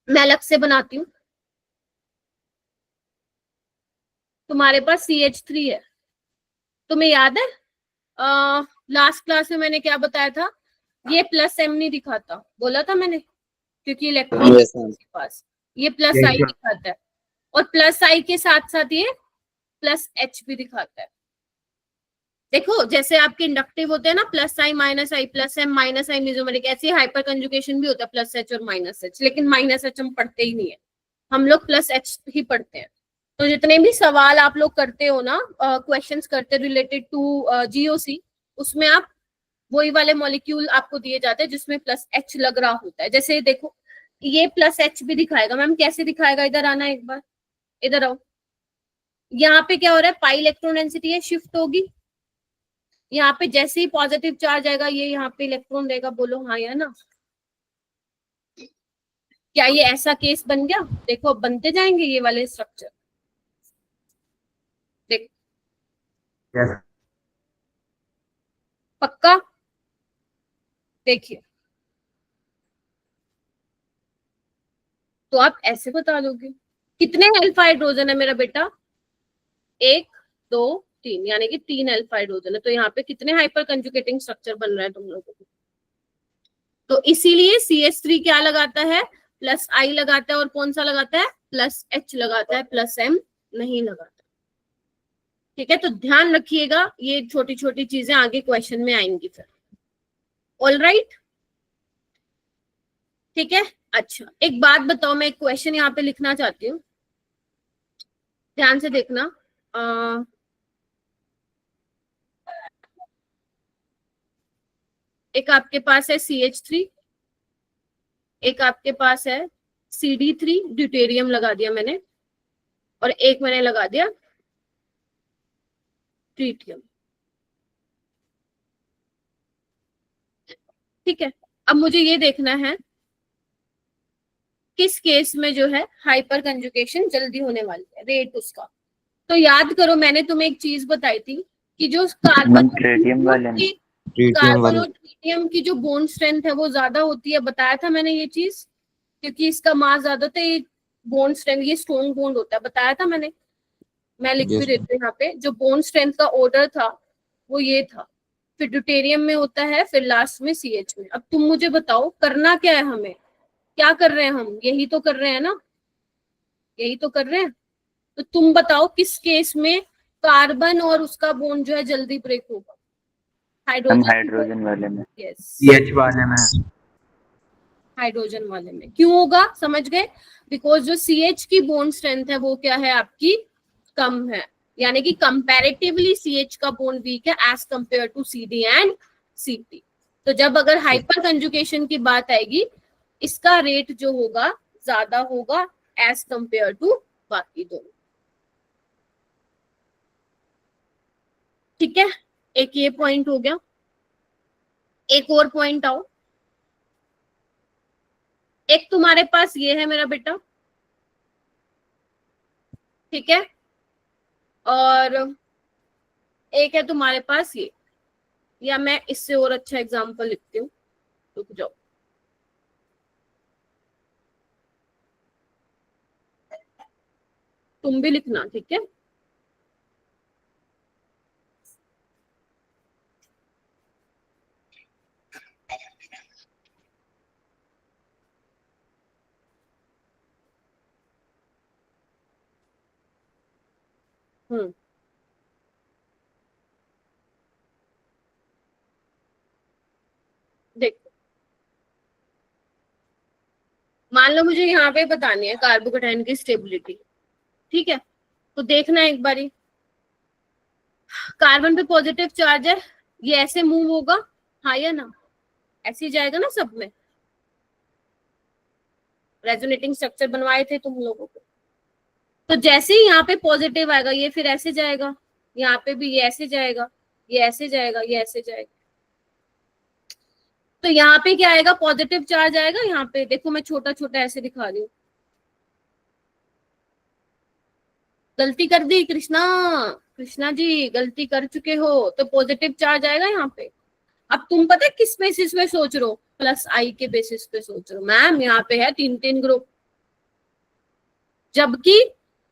मैं अलग से बनाती हूँ। तुम्हारे पास CH3 है, तुम्हें याद है लास्ट क्लास में मैंने क्या बताया था, ये प्लस M नहीं दिखाता, बोला था मैंने, क्योंकि इलेक्ट्रॉन Yes, ma'am. के पास ये प्लस Yes, I ma'am. दिखाता है, और प्लस I के साथ साथ ये प्लस H भी दिखाता है। देखो जैसे आपके इंडक्टिव होते हैं ना, plus I minus I plus M minus I mesomeric, ऐसे हाइपर कंजुगेशन भी होता है प्लस H और माइनस H, लेकिन माइनस H हम पढ़ते ही नहीं है, हम लोग प्लस H ही पढ़ते हैं। तो जितने भी सवाल आप लोग करते हो ना, क्वेश्चंस करते रिलेटेड टू GOC, उसमें आप वही वाले मॉलिक्यूल आपको दिए जाते हैं जिसमें प्लस H लग रहा होता है। जैसे देखो ये प्लस H भी दिखाएगा, मैम कैसे दिखाएगा, इधर आना एक बार, इधर आओ। यहाँ पे क्या हो रहा है, पाई इलेक्ट्रॉन डेंसिटी है, शिफ्ट होगी, यहाँ पे जैसे ही पॉजिटिव चार्ज आएगा ये यहाँ पे इलेक्ट्रॉन देगा, बोलो हाँ या ना। क्या ये ऐसा केस बन गया, देखो अब बनते जाएंगे ये वाले स्ट्रक्चर, देखो Yes. पक्का, देखिए तो आप ऐसे बता दोगे। कितने अल्फा हाइड्रोजन है मेरा बेटा, 1 2 3, यानी कि 3 अल्फा हाइड्रोजन है। तो यहाँ पे कितने हाइपर कंजुगेटिंग स्ट्रक्चर बन रहा है तुम लोगों को। तो इसीलिए CH3 क्या लगाता है, प्लस I लगाता है, और कौन सा लगाता है, प्लस H लगाता है, प्लस M नहीं लगाता। ठीक है, तो ध्यान रखिएगा, ये छोटी छोटी चीजें आगे क्वेश्चन में आएंगी फिर। ऑल राइट, ठीक है। अच्छा एक बात बताओ, मैं एक क्वेश्चन यहाँ पे लिखना चाहती हूँ, ध्यान से देखना। एक आपके पास है CH3, एक आपके पास है CD3, ड्यूटेरियम लगा दिया मैंने, और एक मैंने लगा दिया ट्रीटियम, ठीक है। अब मुझे ये देखना है किस केस में जो है हाइपर कंजुगेशन जल्दी होने वाली है, रेट उसका। तो याद करो मैंने तुम्हें एक चीज बताई थी कि जो कार्बन ट्रेटियम वाले में Tritium कार्बन वाले और ट्रीटियम की जो बॉन्ड स्ट्रेंथ है वो ज्यादा होती है, बताया था मैंने ये चीज, क्योंकि इसका मास ज्यादा होता है, ये बॉन्ड स्ट्रेंथ, ये स्ट्रॉन्ग बॉन्ड होता है, बताया था मैंने, मैं लिख भी Yes, देती हूँ यहाँ पे। जो बॉन्ड स्ट्रेंथ का ऑर्डर था वो ये था, फिर ड्यूटेरियम में होता है, फिर लास्ट में CH में। अब तुम मुझे बताओ करना क्या है हमें, क्या कर रहे हैं हम, यही तो कर रहे हैं ना, यही तो कर रहे हैं। तो तुम बताओ किस केस में कार्बन और उसका बॉन्ड जो है जल्दी ब्रेक होगा, हाइड्रोजन वाले में। यस, CH वाले में। हाइड्रोजन वाले में। क्यों होगा, समझ गए, बिकॉज जो CH की बॉन्ड स्ट्रेंथ है वो क्या है आपकी, कम है, यानी कि कंपैरेटिवली CH का बॉन्ड वीक है as compare to CD and CT। तो जब अगर हाइपर कंजुगेशन की बात आएगी, इसका रेट जो होगा ज्यादा होगा एज कंपेयर टू बाकी दोनों, ठीक है। एक ये पॉइंट हो गया, एक और पॉइंट आओ, एक तुम्हारे पास ये है मेरा बेटा, ठीक है, और एक है तुम्हारे पास ये, या मैं इससे और अच्छा एग्जांपल लिखती हूँ, रुक जाओ। तुम भी लिखना, ठीक है। देखो, मान लो मुझे यहाँ पे बतानी है कार्बोकेटाइन की स्टेबिलिटी, ठीक है? तो देखना एक बारी, कार्बन पे पॉजिटिव चार्ज है, ये ऐसे मूव होगा, हाँ या ना? ऐसे ही जाएगा ना सब में, रेजोनेटिंग स्ट्रक्चर बनवाए थे तुम लोगों को। तो जैसे ही यहाँ पे पॉजिटिव आएगा, ये फिर ऐसे जाएगा, यहाँ पे भी ये ऐसे जाएगा, ये ऐसे जाएगा, ये ऐसे जाएगा। तो यहाँ पे क्या आएगा? पॉजिटिव चार्ज आएगा। यहाँ पे देखो, मैं छोटा छोटा ऐसे दिखा रही हूँ। गलती कर दी कृष्णा, कृष्णा जी गलती कर चुके हो। तो पॉजिटिव चार्ज आएगा यहाँ पे। अब तुम पता है किस बेसिस पे सोच रहे हो? प्लस आई के बेसिस पे सोच रहे हो। मैम यहाँ पे है 3-3 ग्रुप, जबकि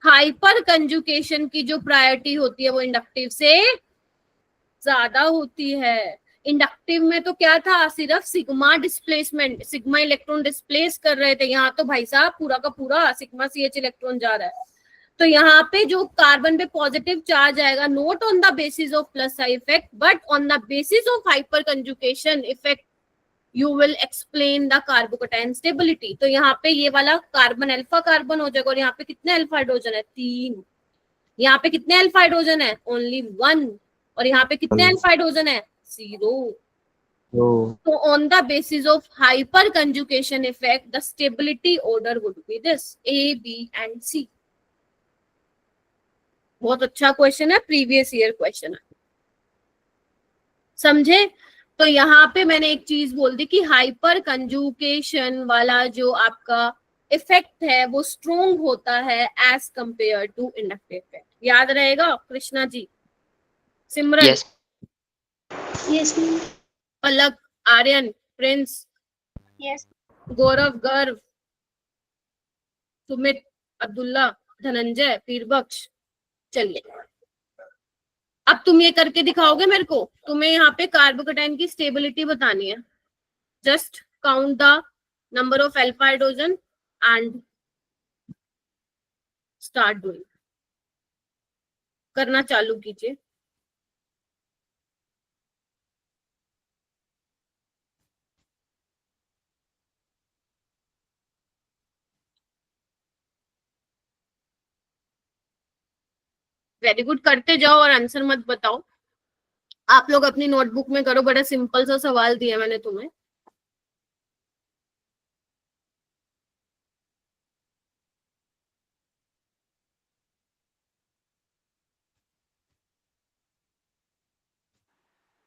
हाइपर कंजुकेशन की जो प्रायोरिटी होती है वो इंडक्टिव से ज्यादा होती है। इंडक्टिव में तो क्या था? सिर्फ sigma displacement, sigma electron displace कर रहे थे। यहाँ तो भाई साहब पूरा का पूरा सिग्मा CH इलेक्ट्रॉन जा रहा है। तो यहाँ पे जो कार्बन पे पॉजिटिव चार्ज आएगा, not on the basis of plus I effect but on the basis of hyper conjugation effect, you will explain the carbocation stability. तो यहाँ पे ये वाला कार्बन अल्फा कार्बन हो जाएगा। और यहाँ पे कितने अल्फा हाइड्रोजन है? 3। यहाँ पे कितने अल्फा हाइड्रोजन है? ओनली 1। और यहाँ पे कितने अल्फा हाइड्रोजन है? 0। So on the basis of hyperconjugation effect, the stability order would be this: A, B and C. बहुत अच्छा क्वेश्चन है, प्रीवियस ईयर क्वेश्चन है, समझे? तो यहाँ पे मैंने एक चीज बोल दी कि हाइपर कंजुकेशन वाला जो आपका इफेक्ट है वो स्ट्रोंग होता है as compare to inductive effect. याद रहेगा Krishna ji? Simran? Yes yes ma'am. Palak, Aryan, Prince, yes. Gaurav, Garv, Sumit, Abdullah, Dhananjay, Peerbakhsh. चलिए, अब तुम ये करके दिखाओगे मेरे को। तुम्हें यहाँ पे कार्बोकेटाइन की स्टेबिलिटी बतानी है। Just count the number of alpha hydrogen and start doing. करना चालू कीजिए। वेरी गुड, करते जाओ और आंसर मत बताओ। आप लोग अपनी नोटबुक में करो, बड़ा सिंपल सा सवाल दिया मैंने तुम्हें।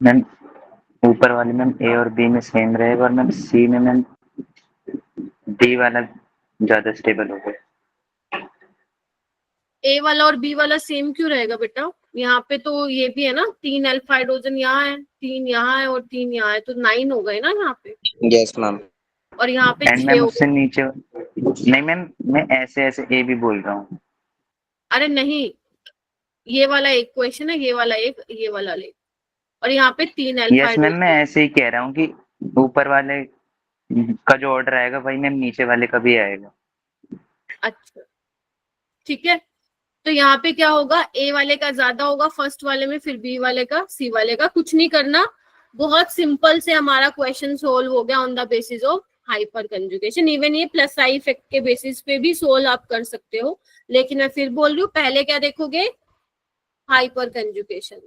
मैम ऊपर वाले मैम ए और बी में सेम रहेगा और मैम सी में मैम डी वाला ज्यादा स्टेबल होगा। ए वाला और बी वाला सेम क्यों रहेगा बेटा? यहाँ पे तो ये भी है ना, 3 अल्फा हाइड्रोजन यहाँ है, 3 यहाँ है और 3 यहाँ है, तो 9 हो गए ना यहाँ पे। Yes ma'am. और यहाँ पे एंड 6 मैम हो उससे गए। नीचे नहीं मैम, मैं ऐसे ऐसे ए भी बोल रहा हूँ। अरे नहीं, ये वाला एक क्वेश्चन है, ये वाला एक, ये वाला एक, और यहाँ पे 3 अल्फा यस मैम, मैं हाइड्रोजन। ऐसे ही कह रहा हूँ कि ऊपर वाले का जो ऑर्डर आएगा वही मैम नीचे वाले का भी आएगा। अच्छा ठीक है, तो यहाँ पे क्या होगा? ए वाले का ज्यादा होगा फर्स्ट वाले में, फिर बी वाले का, सी वाले का। कुछ नहीं करना, बहुत सिंपल से हमारा क्वेश्चन सोल्व हो गया on the basis of hyper conjugation. Even ये प्लस आई इफेक्ट के बेसिस पे भी सोल्व आप कर सकते हो, लेकिन मैं फिर बोल रही हूँ पहले क्या देखोगे? Hyper conjugation.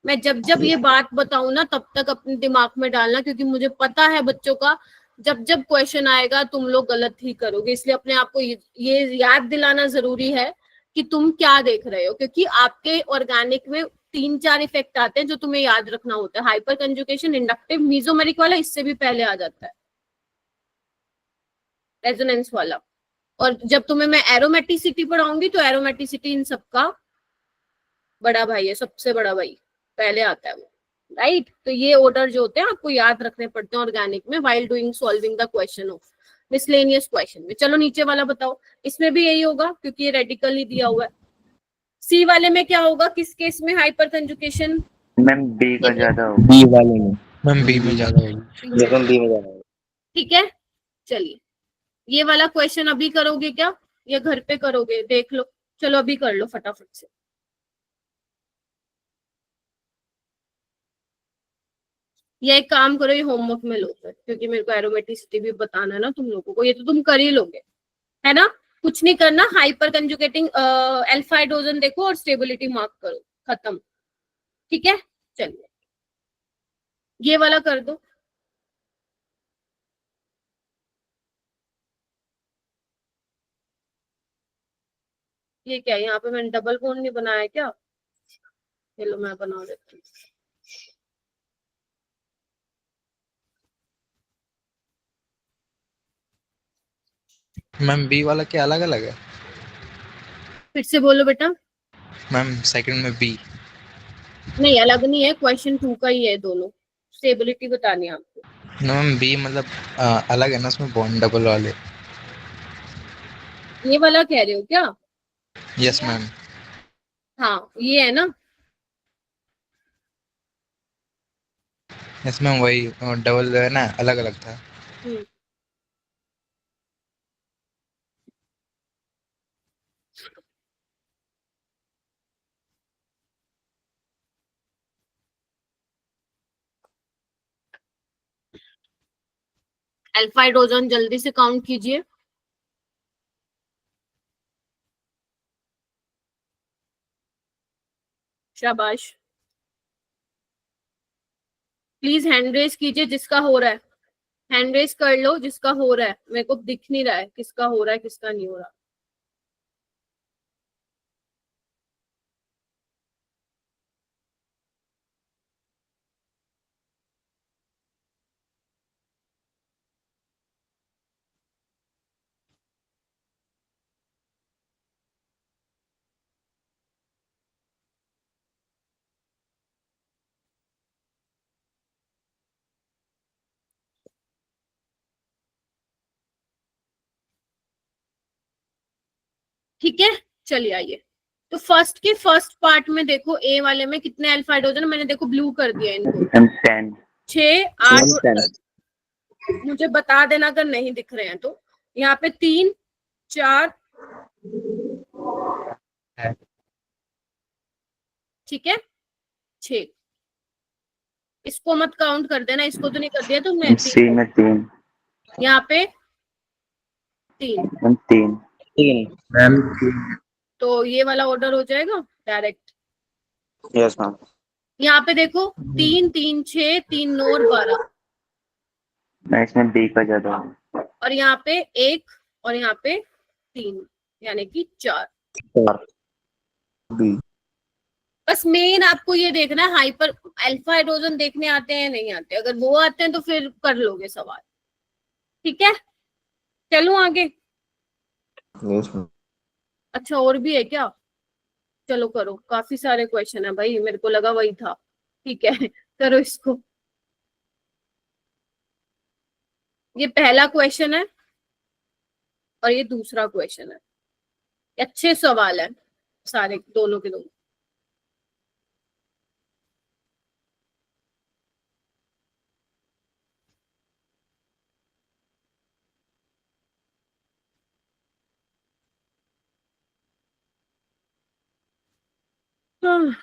मैं जब जब ये बात बताऊं ना तब तक अपने दिमाग में डालना, क्योंकि मुझे पता है बच्चों का जब जब क्वेश्चन आएगा तुम लोग गलत ही करोगे। इसलिए अपने आप को ये याद दिलाना जरूरी है कि तुम क्या देख रहे हो, क्योंकि आपके ऑर्गेनिक में 3-4 इफेक्ट आते हैं जो तुम्हें याद रखना होता है। हाइपर कंजुगेशन, इंडक्टिव, मीजोमेरिक वाला इससे भी पहले आ जाता है, रेजोनेंस वाला। और जब तुम्हें मैं एरोमेटिसिटी पढ़ाऊंगी तो एरोमेटिसिटी इन सबका बड़ा भाई है, सबसे बड़ा भाई पहले आता है वो, राइट? तो ये ऑर्डर जो होते हैं आपको याद रखने पड़ते हैं ऑर्गेनिक में while doing solving the question of miscellaneous question में। चलो नीचे वाला बताओ, इसमें भी यही होगा क्योंकि ये रेडिकल ही दिया हुआ है। सी वाले में क्या होगा? किस केस में हाइपर कंजुगेशन? मैम बी का ज्यादा होगा। बी वाले में मैम, बी में ज्यादा होगी। मैम बी में ज्यादा होगा। ठीक है, चलिए ये वाला क्वेश्चन अभी करोगे क्या या घर पे करोगे? देख लो, चलो अभी कर लो फटाफट से। या एक काम करो, ये होमवर्क में लो फिर, क्योंकि मेरे को एरोमेटिसिटी भी बताना है ना तुम लोगों को, ये तो तुम कर ही लोगे, है ना। कुछ नहीं करना, हाइपर कंजुगेटिंग अल्फा हाइड्रोजन देखो और स्टेबिलिटी मार्क करो, खत्म। ठीक है, चलिए ये वाला कर दो। ये क्या है, यहाँ पे मैंने डबल बॉन्ड नहीं बनाया क्या? चलो मैं बना देती हूँ। मैम बी वाला क्या अलग अलग है? फिर से बोलो बेटा। मैम सेकंड में बी। नहीं, अलग नहीं है, क्वेश्चन 2 का ही है दोनों। स्टेबिलिटी बतानी है आपको। no, मैम बी मतलब अलग है ना, उसमें बॉन्ड डबल वाले। ये वाला कह रहे हो क्या? Yes ma'am. हाँ ये है ना। यस मैम, वही डबल है ना, अलग अलग था। हम्म। अल्फा हाइड्रोजन जल्दी से काउंट कीजिए। शाबाश। प्लीज हैंड रेस कीजिए जिसका हो रहा है, हैंड रेस कर लो जिसका हो रहा है, मेरे को दिख नहीं रहा है किसका हो रहा है किसका नहीं हो रहा। ठीक है, चलिए आइए। तो फर्स्ट के फर्स्ट पार्ट में देखो, ए वाले में कितने अल्फा हाइड्रोजन, मैंने देखो ब्लू कर दिया इनको, मैम 10। 6 8। मुझे बता देना अगर नहीं दिख रहे हैं तो। यहाँ पे 3 4, ठीक है, 6। इसको मत काउंट कर देना, इसको तो नहीं कर दिया तुमने। सी में 3। यहाँ पे 3। मैम 3। मैम तो ये वाला ऑर्डर हो जाएगा डायरेक्ट। Yes ma'am. यहाँ पे देखो 3 3 6 3 9 और 12, मैं इसमें बी का ज्यादा हूँ। और यहाँ पे 1 और यहाँ पे 3, यानी कि 4। बी। बस मेन आपको ये देखना है, हाइपर अल्फा हाइड्रोजन देखने आते हैं नहीं आते, अगर वो आते हैं तो फिर कर लोगे सवाल। ठीक है, चलूं आगे। Yes ma'am. अच्छा और भी है क्या? चलो करो, काफी सारे क्वेश्चन है भाई, मेरे को लगा वही था। ठीक है करो इसको। ये पहला क्वेश्चन है और ये दूसरा क्वेश्चन है। अच्छे सवाल है सारे, दोनों के दोनों। हाँ।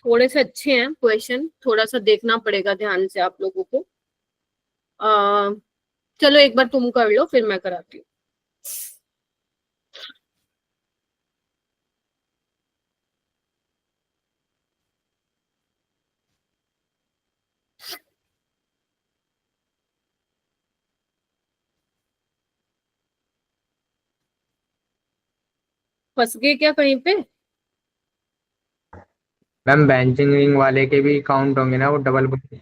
थोड़े से अच्छे हैं क्वेश्चन, थोड़ा सा देखना पड़ेगा ध्यान से आप लोगों को। आ, चलो एक बार तुम कर लो फिर मैं कराती हूँ। फंस गए क्या कहीं पे? मैम बेंचिंग रिंग वाले के भी काउंट होंगे ना, वो डबल बॉन्ड।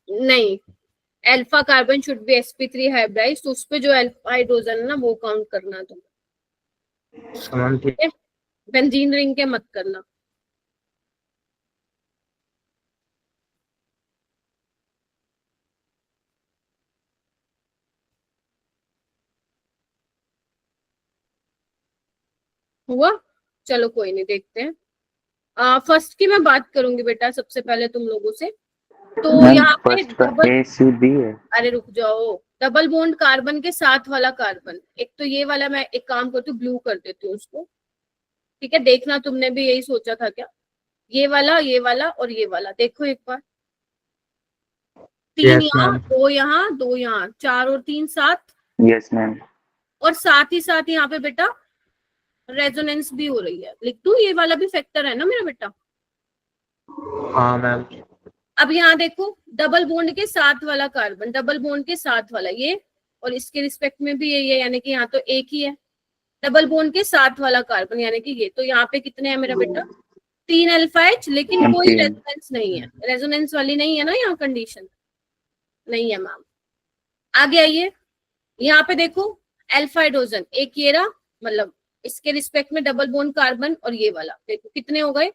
नहीं, alpha carbon should be sp3 hybridize, तो उस पे जो अल्फा हाइड्रोजन है ना वो काउंट करना है तुम्हें। तो मैम ठीक। ठीक है, बेंजीन रिंग के मत करना। हुआ? चलो कोई नहीं, देखते हैं। फर्स्ट की मैं बात करूंगी बेटा सबसे पहले तुम लोगों से। तो मैम यहाँ पे फर्स्ट का डबल, ACB है। अरे रुक जाओ, डबल बॉन्ड कार्बन के साथ वाला कार्बन, एक तो ये वाला, मैं एक काम करती हूँ ब्लू कर देती हूँ उसको। ठीक है, देखना तुमने भी यही सोचा था क्या? ये वाला और ये वाला देखो एक बार। 3 यस यहाँ, मैम। 2 यहाँ, 2 यहाँ, 4 और 3 7। Yes ma'am. और साथ ही साथ यहाँ पे बेटा रेजोनेंस भी हो रही है, लिख दूं? ये वाला भी फैक्टर है ना मेरा बेटा। हाँ मैम। अब यहाँ देखो, डबल बॉन्ड के साथ वाला कार्बन, डबल बॉन्ड के साथ वाला ये, और इसके रिस्पेक्ट में भी यही है, यानी कि यहाँ तो एक ही है। डबल बॉन्ड के साथ वाला कार्बन यानी कि ये, तो यहाँ पे कितने हैं मेरा बेटा? 3 अल्फा एच, लेकिन कोई तीन। रेजोनेंस नहीं है, रेजोनेंस वाली नहीं है ना यहाँ कंडीशन, नहीं है मैम। आगे आइए, यहाँ पे देखो अल्फा हाइड्रोजन, एक ये रहा, मतलब इसके रिस्पेक्ट में डबल बॉन्ड कार्बन, और ये वाला देखो कितने हो गए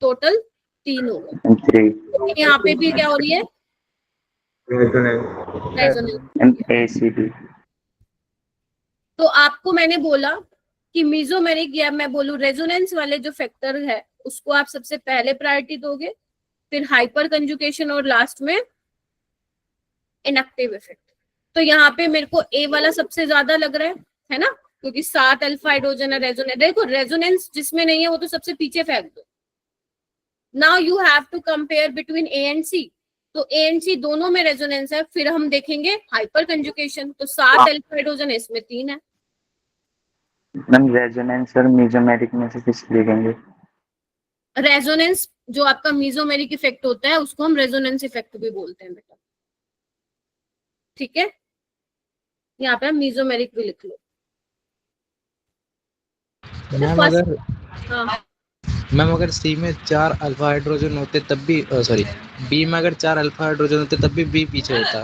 टोटल? 3 हो गए। 3। यहाँ पे भी क्या हो रही है? रेजोनेंस। ACB। तो आपको मैंने बोला कि मीजोमेरिक, या मैं बोलूं रेजोनेंस वाले जो फैक्टर है उसको आप सबसे पहले प्रायोरिटी दोगे, फिर हाइपर कंजुकेशन, और लास्ट में इनएक्टिव इफेक्ट। तो यहाँ पे मेरे को ए वाला सबसे ज्यादा लग रहा है ना, क्योंकि 7 अल्फा हाइड्रोजन है। रेजोनेंस देखो, रेजोनेंस जिसमें नहीं है वो तो सबसे पीछे फेंक दो। Now you have to compare between A and C. तो ए एंड सी दोनों में रेजोनेंस है, फिर हम देखेंगे हाइपर कंजुकेशन। तो 7 अल्फा हाइड्रोजन है, इसमें 3 है। मैम रेजोनेंस और मीजोमेरिक में से किस लिखेंगे? रेजोनेंस जो आपका मीजोमेरिक इफेक्ट होता है उसको हम रेजोनेंस इफेक्ट भी बोलते हैं बेटा। ठीक है, यहाँ पे मीजोमेरिक भी लिख लो। मैम फर्स्ट, अगर हाँ मैम अगर सी में 4 अल्फा हाइड्रोजन होते तब भी सॉरी, बी में अगर 4 अल्फा हाइड्रोजन होते तब भी बी पीछे होता।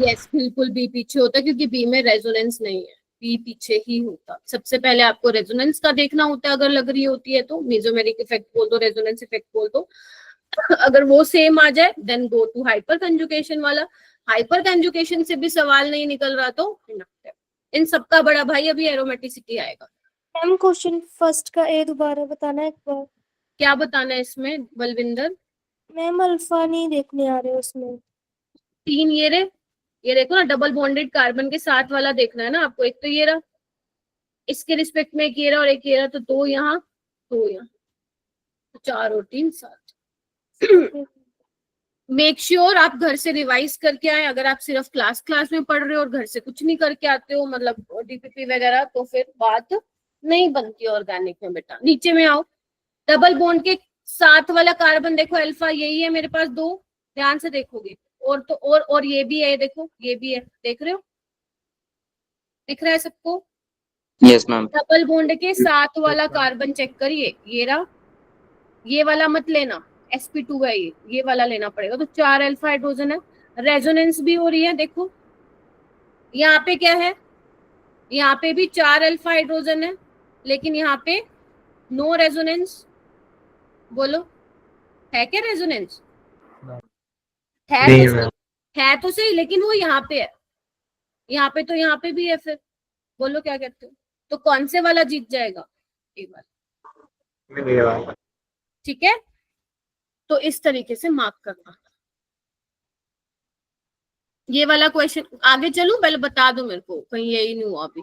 यस, बिल्कुल बी पीछे होता, क्योंकि बी में रेजोनेंस नहीं है, बी पीछे ही होता। सबसे पहले आपको रेजोनेंस का देखना होता है, अगर लग रही होती है तो मीजोमेरिक इफेक्ट बोल दो, रेजोनेंस इफेक्ट बोल दो। अगर वो सेम आ जाए then go to hyperconjugation वाला। हाइपर कंजुकेशन से भी सवाल नहीं निकल रहा तो इनएक्टिव। इन सबका बड़ा भाई अभी एरोमेटिसिटी आएगा। मैम क्वेश्चन फर्स्ट का ए दोबारा बताना एक बार। क्या बताना है इसमें बलविंदर? मैम अल्फा नहीं देखने आ रहे उसमें। 3 ये रहे, ये देखो ना, डबल बॉन्डेड कार्बन के साथ वाला देखना है ना आपको। एक तो ये रहा, इसके रिस्पेक्ट में एक ये रहा और एक ये रहा, तो 2 यहाँ, 2 यहाँ, तो 4 और 3 7। मेक श्योर आप घर से रिवाइज करके आए। अगर आप सिर्फ क्लास में पढ़ रहे हो और घर से कुछ नहीं करके आते हो, मतलब डीपीपी वगैरह, तो फिर बात नहीं बनती ऑर्गेनिक में बेटा। नीचे में आओ, डबल बॉन्ड के साथ वाला कार्बन देखो, अल्फा यही है मेरे पास 2, ध्यान से देखोगे। और तो और ये भी है, देखो ये भी है, देख रहे हो? दिख रहा है सबको? Yes ma'am. डबल बॉन्ड के साथ वाला कार्बन चेक करिए, ये रहा, ये वाला मत लेना, sp2 है ये वाला लेना पड़ेगा। तो 4 अल्फा हाइड्रोजन है, रेजोनेंस भी हो रही है। देखो यहाँ पे क्या है, यहाँ पे भी 4 अल्फा हाइड्रोजन है, लेकिन यहाँ पे नो रेजोनेंस। बोलो, है क्या रेजोनेंस? है तो नहीं सही, मैम। है तो सही, लेकिन वो यहाँ पे है, यहाँ पे तो यहाँ पे भी है। फिर बोलो क्या कहते हो? तो कौन से वाला जीत जाएगा एक बार? ठीक है, तो इस तरीके से मार्क करना। ये वाला क्वेश्चन आगे चलूं, पहले बता दो मेरे को, कहीं यही नहीं हुआ अभी।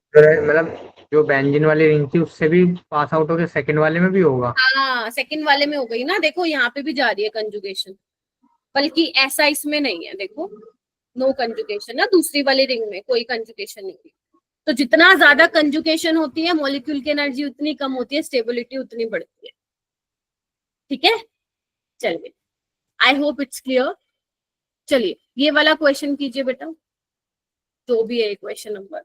मतलब जो बेंजीन वाली रिंग थी उससे भी पास आउट होके सेकंड वाले में भी होगा। हाँ, सेकंड वाले में हो गई ना, देखो यहाँ पे भी जा रही है कंजुगेशन, बल्कि ऐसा इसमें नहीं है, देखो नो कंजुगेशन ना, दूसरी वाली रिंग में कोई कंजुगेशन नहीं है। तो जितना ज्यादा कंजुगेशन होती है मॉलिक्यूल की एनर्जी उतनी कम होती है, स्टेबिलिटी उतनी बढ़ती है। ठीक है, चलिए, आई होप इट्स क्लियर। चलिए ये वाला क्वेश्चन कीजिए बेटा, जो भी है क्वेश्चन नंबर।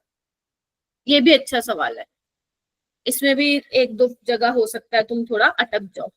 ये भी अच्छा सवाल है, इसमें भी एक दो जगह हो सकता है तुम थोड़ा अटक जाओ।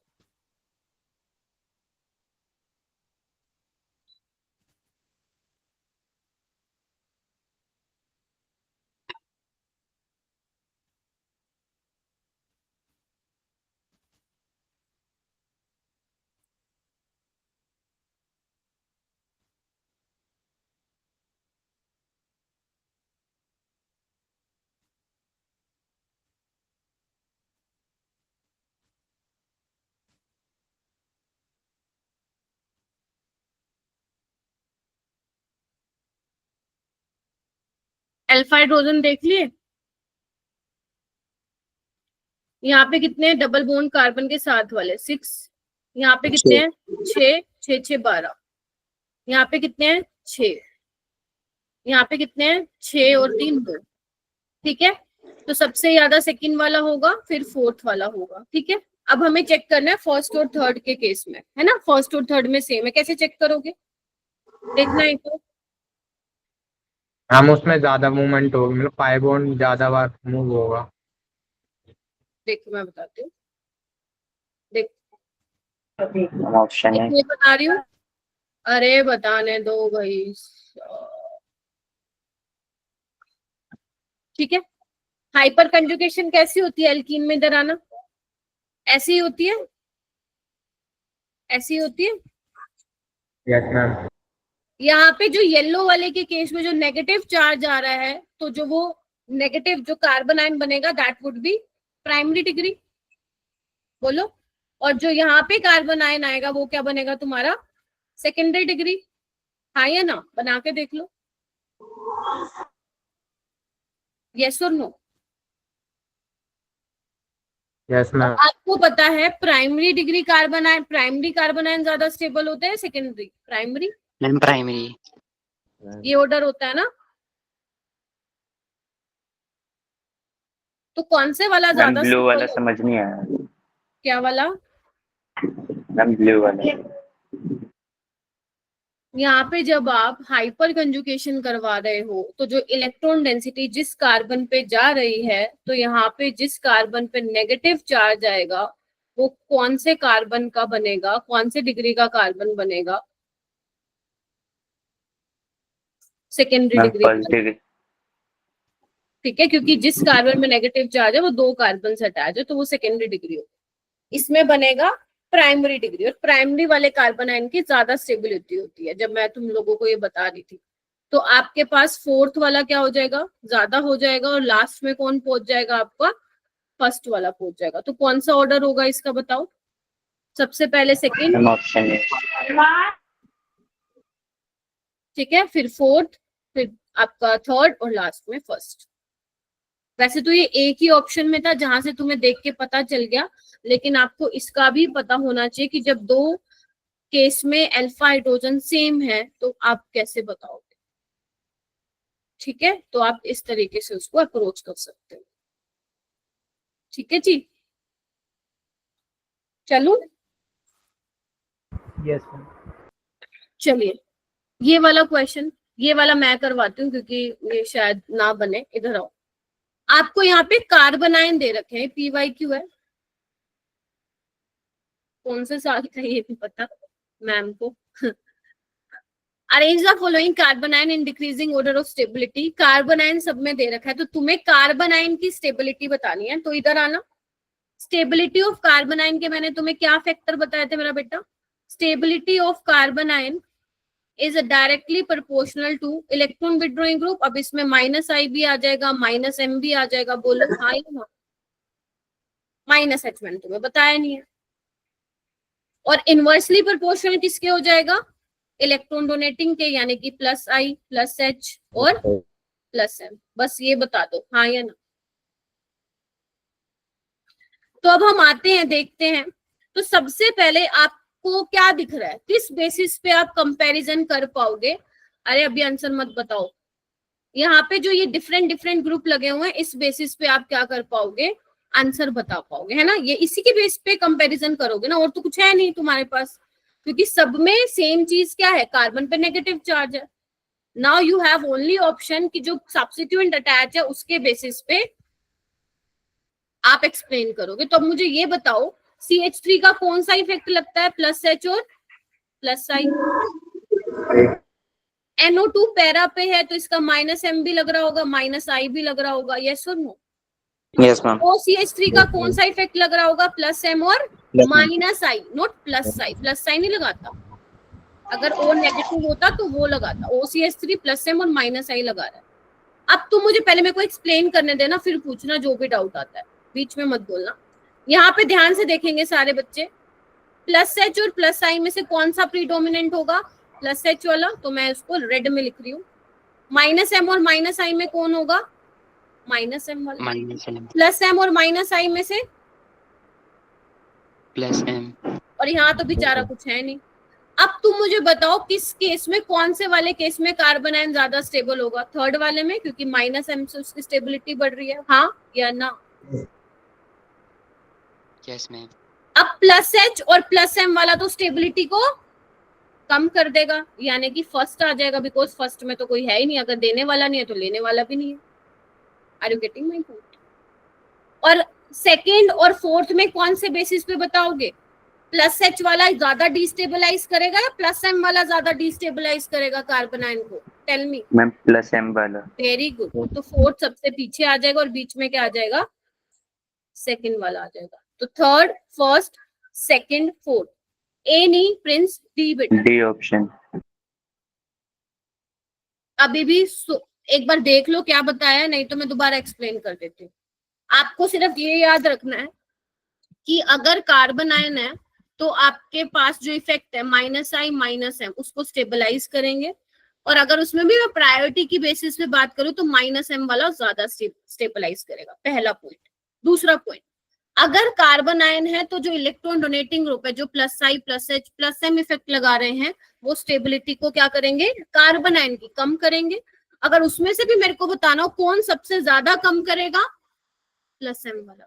अल्फा हाइड्रोजन देख लिए। यहाँ पे कितने हैं डबल बॉन्ड कार्बन के साथ वाले 6, यहाँ पे कितने हैं 6, 6 6 12, यहाँ पे कितने हैं 6, यहाँ पे कितने हैं 6 और 3 2। ठीक है, तो सबसे ज्यादा सेकंड वाला होगा, फिर फोर्थ वाला होगा। ठीक है, अब हमें चेक करना है फर्स्ट और थर्ड के केस में, है ना। फर्स्ट और थर्ड में सेम है, कैसे चेक करोगे देखना है तो। हम उसमें ज्यादा मूवमेंट होगी, मतलब पाई बॉन्ड ज्यादा बार मूव होगा। देखो मैं बताती हूँ, देख ऑप्शन है ये बता रही हूँ, अरे बताने दो भाई। ठीक है, हाइपर कंजुगेशन कैसी होती है एल्कीन में, इधर आना, ऐसी होती है, ऐसी होती है। Yes ma'am. यहाँ पे जो येलो वाले के केस में जो नेगेटिव चार्ज आ रहा है, तो जो वो नेगेटिव जो कार्बन आयन बनेगा that would be primary decree, बोलो। और जो यहाँ पे कार्बन आयन आएगा वो क्या बनेगा तुम्हारा सेकेंडरी डिग्री। हाँ या ना, बना के देख लो, यस और नो। Yes ma'am. आपको पता है primary decree carbon ion, primary carbon ion ज्यादा स्टेबल होते हैं, सेकेंडरी प्राइमरी, मैम प्राइमरी। ये ऑर्डर होता है ना। तो कौन से वाला मैम ज्यादा ब्लू वाला stable समझ नहीं आया। क्या वाला? मैम ब्लू वाला। यहाँ पे जब आप हाइपर कंजुगेशन करवा रहे हो तो जो इलेक्ट्रॉन डेंसिटी जिस कार्बन पे जा रही है, तो यहाँ पे जिस कार्बन पे नेगेटिव चार्ज आएगा वो कौन से कार्बन का बनेगा, कौन से डिग्री का कार्बन बनेगा, secondary ma'am degree. First degree. ठीक है, क्योंकि जिस कार्बन में नेगेटिव चार्ज है वो 2 कार्बन से अटैच है, तो वो सेकेंडरी डिग्री होगी। इसमें बनेगा प्राइमरी डिग्री, और प्राइमरी वाले कार्बन आयन की ज्यादा स्टेबिलिटी होती है, जब मैं तुम लोगों को ये बता रही थी। तो आपके पास फोर्थ वाला क्या हो जाएगा, ज्यादा हो जाएगा, और लास्ट में कौन पहुंच जाएगा आपका, फर्स्ट वाला पहुंच जाएगा। तो कौन सा ऑर्डर होगा इसका बताओ, सबसे पहले सेकेंड, मैम ऑप्शन है ठीक है, फिर फोर्थ, फिर आपका थर्ड, और लास्ट में फर्स्ट। वैसे तो ये एक ही ऑप्शन में था जहां से तुम्हें देख के पता चल गया, लेकिन आपको इसका भी पता होना चाहिए कि जब 2 केस में अल्फा हाइड्रोजन सेम है तो आप कैसे बताओगे। ठीक है, तो आप इस तरीके से उसको अप्रोच कर सकते हो। ठीक है जी, चलो यस मैम। चलिए, ये वाला क्वेश्चन, ये वाला मैं करवाती हूँ क्योंकि ये शायद ना बने। इधर आओ, आपको यहाँ पे कार्बन आयन दे रखे हैं, PYQ है, कौन से साल का ये भी पता मैम को। Arrange the following carbon ion in decreasing order of stability. Carbon ion सब में दे रखा है, तो तुम्हें कार्बन आयन की स्टेबिलिटी बतानी है। तो इधर आना, स्टेबिलिटी ऑफ कार्बन आयन के मैंने तुम्हें क्या फैक्टर बताए थे मेरा बेटा, stability of carbon ion is directly proportional two electron withdrawing group. अब इसमें -I भी आ जाएगा, -M भी आ जाएगा, बोलो हाँ या ना। -H मैंने तुम्हें बताया नहीं है। और इनवर्सली प्रोपोर्शनल किसके हो जाएगा, इलेक्ट्रॉन डोनेटिंग के, यानी कि +I +H और +M। बस ये बता दो हाँ या ना। तो अब हम आते हैं, देखते हैं। तो सबसे पहले आपको क्या दिख रहा है, किस बेसिस पे आप कंपैरिजन कर पाओगे। अरे अभी आंसर मत बताओ, यहाँ पे जो ये डिफरेंट डिफरेंट ग्रुप लगे हुए हैं इस बेसिस पे आप क्या कर पाओगे, आंसर बता पाओगे, है ना। ये इसी के बेस पे कंपैरिजन करोगे ना, और तो कुछ है नहीं तुम्हारे पास, क्योंकि सब में सेम चीज क्या है, कार्बन पे नेगेटिव चार्ज है। Now you have only option कि जो सब्स्टिट्यूएंट अटैच है उसके बेसिस पे आप एक्सप्लेन करोगे। तो अब मुझे ये बताओ, CH3 का कौन सा इफेक्ट लगता है, +H और +I। NO2 पैरा पे है तो इसका -M भी लग रहा होगा, -I भी लग रहा होगा, यस और नो। Yes ma'am. OCH3 का कौन सा इफेक्ट लग रहा होगा, +M और -I, नॉट +I, +I नहीं लगाता। अगर O नेगेटिव होता तो वो लगाता, OCH3 +M और -I लगा रहा है। अब तुम मुझे पहले मेरे को एक्सप्लेन करने देना, फिर पूछना जो भी डाउट आता है, बीच में मत बोलना। यहाँ पे ध्यान से देखेंगे सारे बच्चे, +H और +I में से कौन सा प्रीडोमिनेंट होगा, +H वाला। तो मैं उसको रेड में लिख रही हूँ, माइनस एम और माइनस आई में कौन होगा? माइनस एम वाला। -m प्लस एम और माइनस आई में से, +m। और यहाँ तो बेचारा कुछ है नहीं। अब तुम मुझे बताओ किस केस में, कौन से वाले केस में कार्बन आयन ज्यादा स्टेबल होगा? थर्ड वाले में, क्योंकि माइनस एम से उसकी स्टेबिलिटी बढ़ रही है, हाँ या ना? Yes ma'am. अब प्लस एच और प्लस एम वाला तो स्टेबिलिटी को कम कर देगा, यानी कि फर्स्ट आ जाएगा, बिकॉज फर्स्ट में तो कोई है ही नहीं, अगर देने वाला नहीं है तो लेने वाला भी नहीं है। Are you getting my point? और सेकेंड और फोर्थ में कौन से बेसिस पे बताओगे? प्लस एच वाला ज्यादा डिस्टेबलाइज करेगा या प्लस एम वाला ज्यादा डिस्टेबलाइज करेगा कार्बन आयन को? Tell me. Ma'am plus M वाला। Very good. तो फोर्थ सबसे पीछे आ जाएगा और बीच में क्या आ जाएगा? सेकंड वाला आ जाएगा। तो थर्ड, फर्स्ट, सेकंड, फोर्थ। ए नहीं प्रिंस, डी बेटा। D option. अभी भी एक बार देख लो क्या बताया, नहीं तो मैं दोबारा एक्सप्लेन कर देती हूँ। आपको सिर्फ ये याद रखना है कि अगर कार्बन आयन है तो आपके पास जो इफेक्ट है माइनस आई माइनस एम, उसको स्टेबलाइज करेंगे। और अगर उसमें भी मैं प्रायोरिटी की बेसिस पे बात करूं तो माइनस एम वाला ज्यादा स्टेबलाइज करेगा। पहला पॉइंट। दूसरा पॉइंट, अगर कार्बन आयन है तो जो इलेक्ट्रॉन डोनेटिंग ग्रुप है, जो plus I plus H plus M effect लगा रहे हैं, वो स्टेबिलिटी को क्या करेंगे? कार्बन आयन की कम करेंगे। अगर उसमें से भी मेरे को बताना हो कौन सबसे ज्यादा कम करेगा, प्लस एम वाला,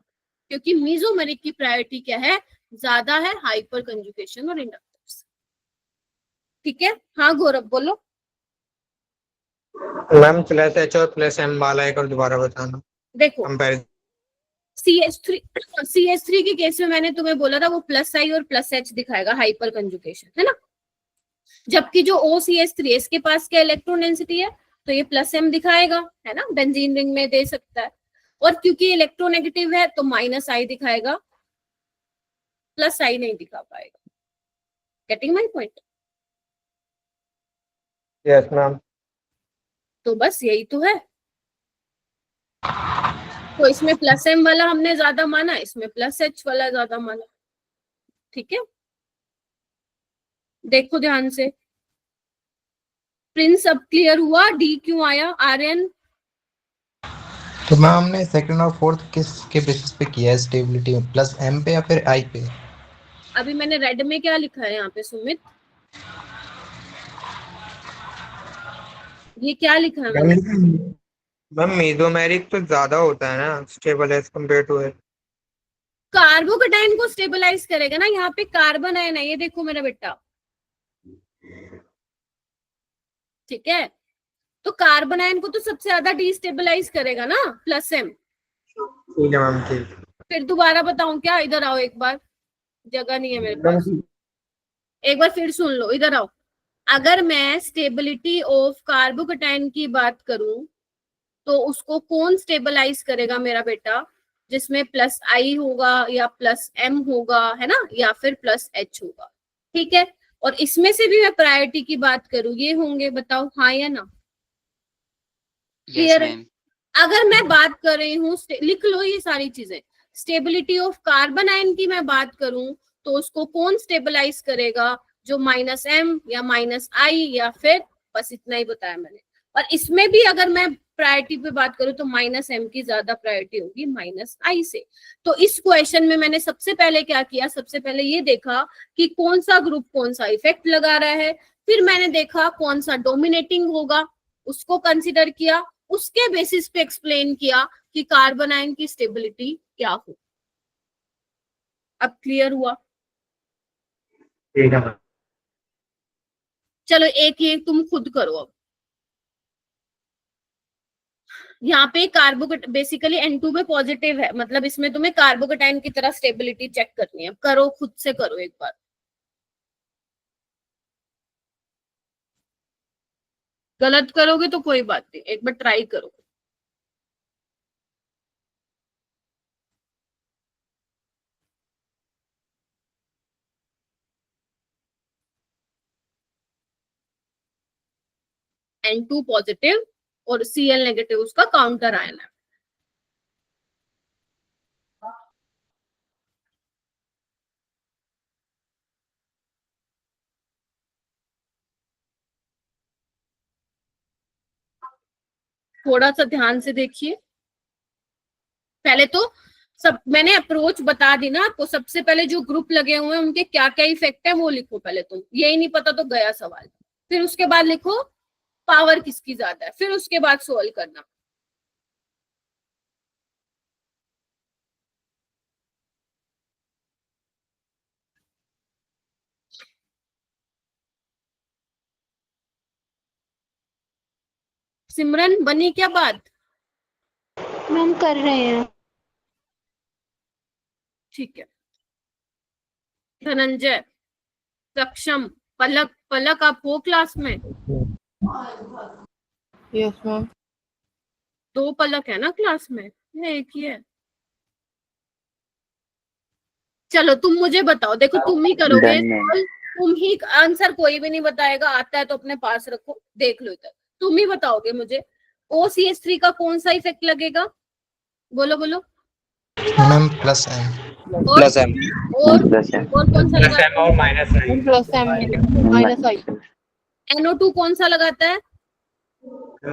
क्योंकि मीजोमेरिक की प्रायोरिटी क्या है? ज्यादा है हाइपर कंजुगेशन और इंडक्टर्स। ठीक है, हाँ गौरव बोलो। मैम प्लस एच और प्लस एम वाला एक और दोबारा बताना देखो कंपैरिजन। CH3 के केस में मैंने तुम्हें बोला था वो प्लस आई और प्लस एच दिखाएगा, हाइपर कंजुगेशन, है ना? जबकि जो OCH3 इसके पास क्या इलेक्ट्रॉन डेंसिटी है, तो ये प्लस एम दिखाएगा, है ना? बेंजीन रिंग में दे सकता है। और क्योंकि इलेक्ट्रोनेगेटिव है तो माइनस आई दिखाएगा, प्लस आई नहीं दिखा पाएगा। Getting my point? Yes ma'am. तो बस यही तो है। तो इसमें प्लस एम वाला हमने ज्यादा माना, इसमें प्लस एच वाला ज्यादा माना। ठीक है, देखो ध्यान से। प्रिंस अब क्लियर हुआ? डी क्यों आया? आर्यन? तो मैम हमने सेकंड और फोर्थ किस के बेसिस पे किया है स्टेबिलिटी, प्लस एम पे या फिर आई पे? अभी मैंने रेड में क्या लिखा है यहाँ पे सुमित? ये क्या लिखा है मैंने? मैम मेसोमेरिक तो ज्यादा होता है ना स्टेबल एज कम्पेयर टू है। कार्बोकेटाइन को स्टेबलाइज करेगा ना, यहाँ पे कार्बन आयन है, ये देखो मेरा बेटा। ठीक है, तो कार्बन आयन को तो सबसे ज्यादा डिस्टेबलाइज करेगा ना प्लस एम। ठीक है मैम ठीक। फिर दोबारा बताऊं क्या? इधर आओ एक बार, जगह नहीं है मेरे पास। मैम एक बार फिर सुन लो, इधर आओ। अगर मैं स्टेबिलिटी ऑफ कार्बोकेटाइन की बात करूं तो उसको कौन स्टेबलाइज करेगा मेरा बेटा? जिसमें प्लस आई होगा या प्लस एम होगा, है ना, या फिर प्लस एच होगा। ठीक है, और इसमें से भी मैं प्रायोरिटी की बात करूं, ये होंगे, बताओ हाँ या ना? यस क्लियर है? मैम। अगर मैं बात कर रही हूँ, लिख लो ये सारी चीजें, स्टेबिलिटी ऑफ कार्बन आयन की मैं बात करूं तो उसको कौन स्टेबलाइज करेगा? जो माइनस एम या माइनस आई, या फिर बस इतना ही बताया मैंने। और इसमें भी अगर मैं प्रायोरिटी पे बात करूं तो माइनस एम की ज्यादा प्रायोरिटी होगी माइनस आई से। तो इस क्वेश्चन में मैंने सबसे पहले क्या किया? सबसे पहले ये देखा कि कौन सा ग्रुप कौन सा इफेक्ट लगा रहा है, फिर मैंने देखा कौन सा डोमिनेटिंग होगा, उसको कंसिडर किया, उसके बेसिस पे एक्सप्लेन किया कि कार्बन आयन की स्टेबिलिटी क्या हो। अब क्लियर हुआ? ठीक है मैम। चलो एक ये तुम खुद करो। अब यहाँ पे कार्बोकेट बेसिकली N2 पे पॉजिटिव है, मतलब इसमें तुम्हें कार्बोकेटाइन की तरह स्टेबिलिटी चेक करनी है। करो, खुद से करो एक बार। गलत करोगे तो कोई बात नहीं, एक बार ट्राई करो। N2 पॉजिटिव और Cl नेगेटिव उसका काउंटर आयन है। थोड़ा सा ध्यान से देखिए। पहले तो सब मैंने अप्रोच बता दी ना आपको। सबसे पहले जो ग्रुप लगे हुए हैं उनके क्या क्या इफेक्ट है वो लिखो पहले तुम। यही नहीं पता तो गया सवाल। फिर उसके बाद लिखो पावर किसकी ज्यादा है, फिर उसके बाद सोल्व करना। सिमरन बनी क्या बात? मैम कर रहे हैं। ठीक है। धनंजय, सक्षम, पलक। पलक आप हो क्लास में? Yes ma'am. 2 पलक है ना क्लास में, या एक ही है? चलो तुम मुझे बताओ, देखो तुम ही करोगे Done है। सवाल, तुम ही आंसर, कोई भी नहीं बताएगा। आता है तो अपने पास रखो, देख लो इधर। तुम ही बताओगे मुझे OCH3 का कौन सा इफेक्ट लगेगा? बोलो बोलो। Ma'am plus M. और प्लस एम। और प्लस है। और कौन सा प्लस एम लगाता और है? Minus I. Plus M minus I. NO2 कौन सा लगाता है?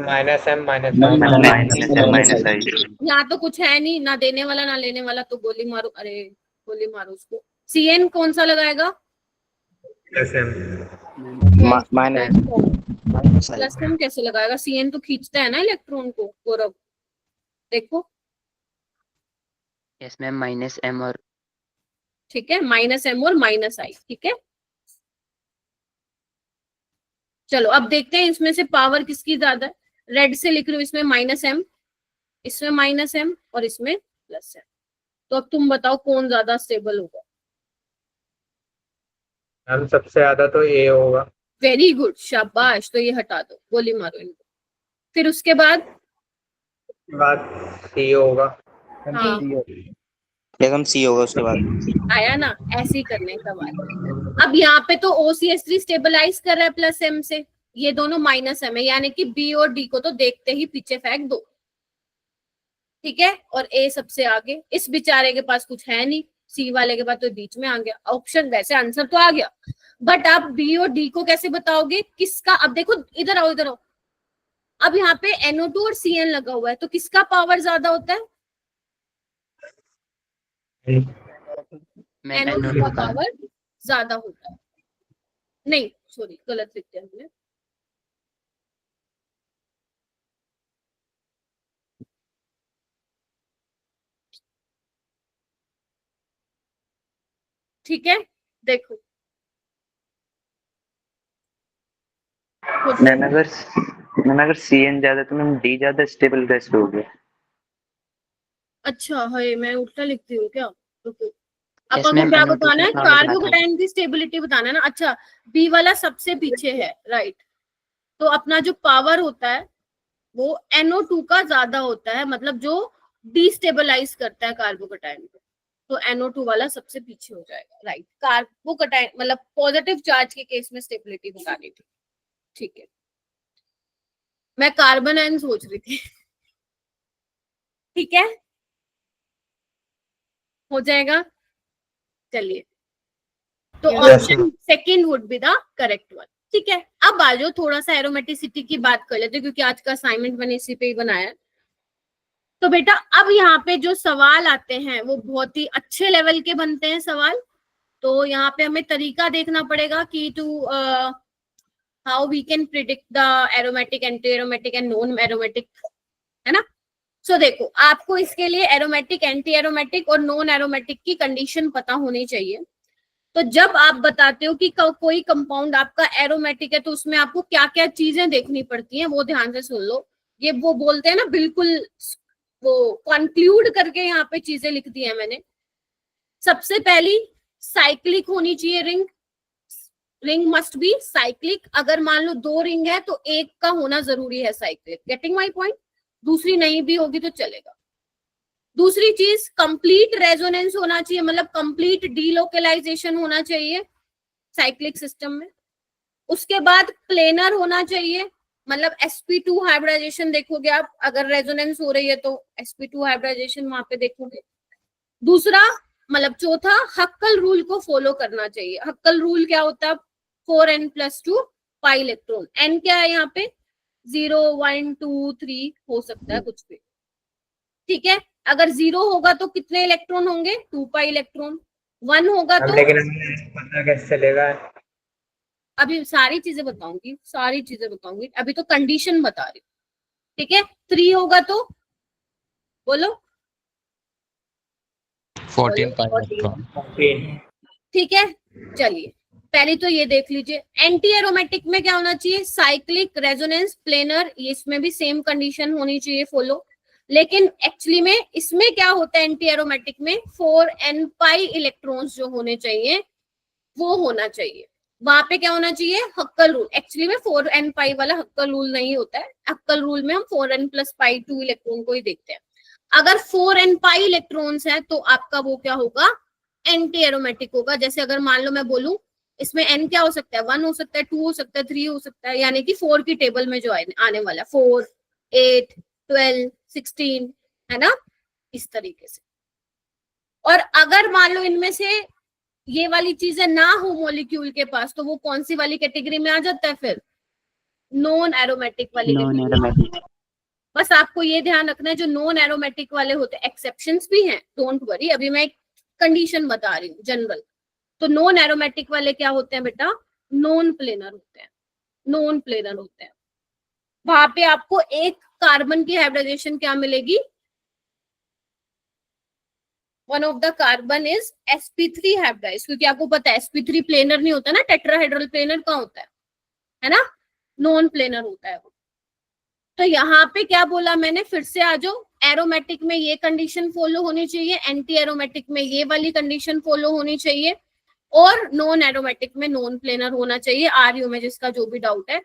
Minus M minus minus I. यहाँ तो कुछ है नहीं, ना देने वाला ना लेने वाला, तो गोली मारो। अरे गोली मारो उसको। CN कौन सा लगाएगा? Plus M. Minus I. Plus M कैसे लगाएगा? CN तो खींचता है ना इलेक्ट्रॉन को। गौरव देखो। यस मैम, माइनस एम और ठीक है, -M और -I। ठीक है, चलो अब देखते हैं इसमें से पावर किसकी ज्यादा है। रेड से लिख रही हूँ, इसमें -M, इसमें -M और इसमें +M। तो अब तुम बताओ कौन ज्यादा स्टेबल होगा? मैम सबसे ज्यादा तो ए होगा। वेरी गुड, शाबाश। तो ये हटा दो, गोली मारो इनको। फिर उसके बाद उसके बाद सी होगा। हाँ एकदम सी होगा उसके बाद। आया ना, ऐसे ही करने का सवाल। अब यहाँ पे तो OCH3 स्टेबलाइज कर रहा है +M से, ये दोनों -M है, यानी कि B और D को तो देखते ही पीछे फेंक दो। ठीक है, और A सबसे आगे। इस बेचारे के पास कुछ है नहीं, C वाले के पास तो बीच में आ गया ऑप्शन। वैसे आंसर तो आ गया, बट आप B और D को कैसे बताओगे किसका? अब देखो इधर आओ, इधर आओ। अब यहाँ पे NO2 और CN लगा हुआ है, तो किसका पावर ज्यादा होता है? मैम NO2 NO2 का का। पावर ज्यादा होता है। नहीं सॉरी, गलत लिख दिया हमने। ठीक है, देखो मैम अगर CN ज्यादा तो मैम D ज्यादा स्टेबल कैसे हो गया? अच्छा है, मैं उल्टा लिखती हूँ क्या? रुको, अब यस आपको मैम, क्या NO2 बताना है? की पावर ज्यादा है। कार्बोकेटाइन की स्टेबिलिटी बताना है ना। अच्छा, बी वाला सबसे पीछे है, राइट। तो अपना जो पावर होता है वो NO2 का ज्यादा होता है, मतलब जो डिस्टेबलाइज करता है कार्बोकेटाइन को। तो NO2 वाला सबसे पीछे हो जाएगा, राइट। कार्बोकेटाइन मतलब पॉजिटिव चार्ज के केस में स्टेबिलिटी बतानी थी। ठीक है, मैं कार्बन एन सोच रही थी। ठीक है, हो जाएगा। चलिए, तो option second would be the correct one. ठीक है, अब आ जाओ थोड़ा सा एरोमेटिसिटी की बात कर लेते हैं, क्योंकि आज का असाइनमेंट मैंने इसी पे ही बनाया है। तो बेटा अब यहाँ पे जो सवाल आते हैं वो बहुत ही अच्छे लेवल के बनते हैं सवाल। तो यहाँ पे हमें तरीका देखना पड़ेगा कि to how we can predict the aromatic, anti aromatic and non aromatic, है ना। सो देखो, आपको इसके लिए एरोमेटिक, एंटी एरोमेटिक और नॉन एरोमेटिक की कंडीशन पता होनी चाहिए। तो जब आप बताते हो कि कोई कंपाउंड आपका एरोमेटिक है, तो उसमें आपको क्या क्या चीजें देखनी पड़ती हैं वो ध्यान से सुन लो। ये वो बोलते हैं ना, बिल्कुल वो कंक्लूड करके यहाँ पे चीजें लिख दी है मैंने। सबसे पहली, साइक्लिक होनी चाहिए ring. Ring must be cyclic. अगर मान लो 2 रिंग है तो एक का होना जरूरी है साइक्लिक। Getting my point? दूसरी नहीं भी होगी तो चलेगा। दूसरी चीज, कंप्लीट रेजोनेंस होना चाहिए, मतलब कंप्लीट डीलोकलाइजेशन होना चाहिए साइक्लिक सिस्टम में। उसके बाद प्लेनर होना चाहिए, मतलब sp2 हाइब्रिडाइजेशन देखोगे आप, अगर रेजोनेंस हो रही है तो sp2 हाइब्रिडाइजेशन वहां पे देखोगे। दूसरा मतलब चौथा, हक्कल रूल को फॉलो करना चाहिए। हक्कल रूल क्या होता है? 4n + 2 pi electron. n क्या है यहाँ पे? 0 1 2 3 हो सकता है कुछ भी, ठीक है। अगर 0 होगा तो कितने इलेक्ट्रॉन होंगे, 2 पाई इलेक्ट्रॉन। 1 होगा मैम तो, लेकिन हमें पता कैसे चलेगा? अभी सारी चीजें बताऊंगी, सारी चीजें बताऊंगी, अभी तो कंडीशन बता रही हूँ, ठीक है। 3 होगा तो बोलो 14 पाई बोलो। इलेक्ट्रॉन। ठीक है, चलिए पहले तो ये देख लीजिए, एंटी एरोमेटिक में क्या होना चाहिए, साइक्लिक रेजोनेंस प्लेनर, इसमें भी सेम कंडीशन होनी चाहिए फॉलो। लेकिन एक्चुअली में इसमें क्या होता है, एंटी एरोमेटिक में 4n पाई इलेक्ट्रॉन्स जो होने चाहिए वो होना चाहिए। वहां पे क्या होना चाहिए, हक्कल रूल। एक्चुअली में 4n पाई वाला हक्कल रूल नहीं होता है, हक्कल रूल में हम 4n प्लस पाई 2 इलेक्ट्रॉन को ही देखते हैं। अगर 4n पाई इलेक्ट्रॉन्स है तो आपका वो क्या होगा, एंटी एरोमेटिक होगा। जैसे अगर मान लो मैं बोलूं इसमें n क्या हो सकता है, 1 हो सकता है, 2 हो सकता है, 3 हो सकता है, यानी कि 4 की टेबल में जो आने वाला 4 8 12 16 है ना, इस तरीके से। और अगर मान लो इनमें से ये वाली चीजें ना हो मॉलिक्यूल के पास, तो वो कौन सी वाली कैटेगरी में आ जाता है, फिर नॉन एरोमेटिक वाली नॉन कैटेगरी। एरोमेटिक। बस आपको ये ध्यान रखना है, जो नॉन एरोमेटिक वाले होते हैं, एक्सेप्शंस भी हैं, डोंट वरी, अभी मैं एक कंडीशन बता रही हूँ जनरल। तो नॉन एरोमेटिक वाले क्या होते हैं बेटा, नॉन प्लेनर होते हैं, नॉन प्लेनर होते हैं। वहां पे आपको एक कार्बन की हाइब्रिडाइजेशन क्या मिलेगी, one of the carbon is sp3 hybridize, क्योंकि आपको पता है sp3 प्लेनर नहीं होता ना, टेट्राहेड्रल प्लेनर कहाँ होता है ना, नॉन प्लेनर होता है वो। तो यहाँ पे क्या बोला मैंने, फिर से आ जाओ, एरोमेटिक में ये कंडीशन फॉलो होनी चाहिए, एंटी एरोमेटिक में ये वाली कंडीशन फॉलो होनी चाहिए, और नॉन एरोमेटिक में नॉन प्लेनर होना चाहिए। आरयू में जिसका जो भी डाउट है,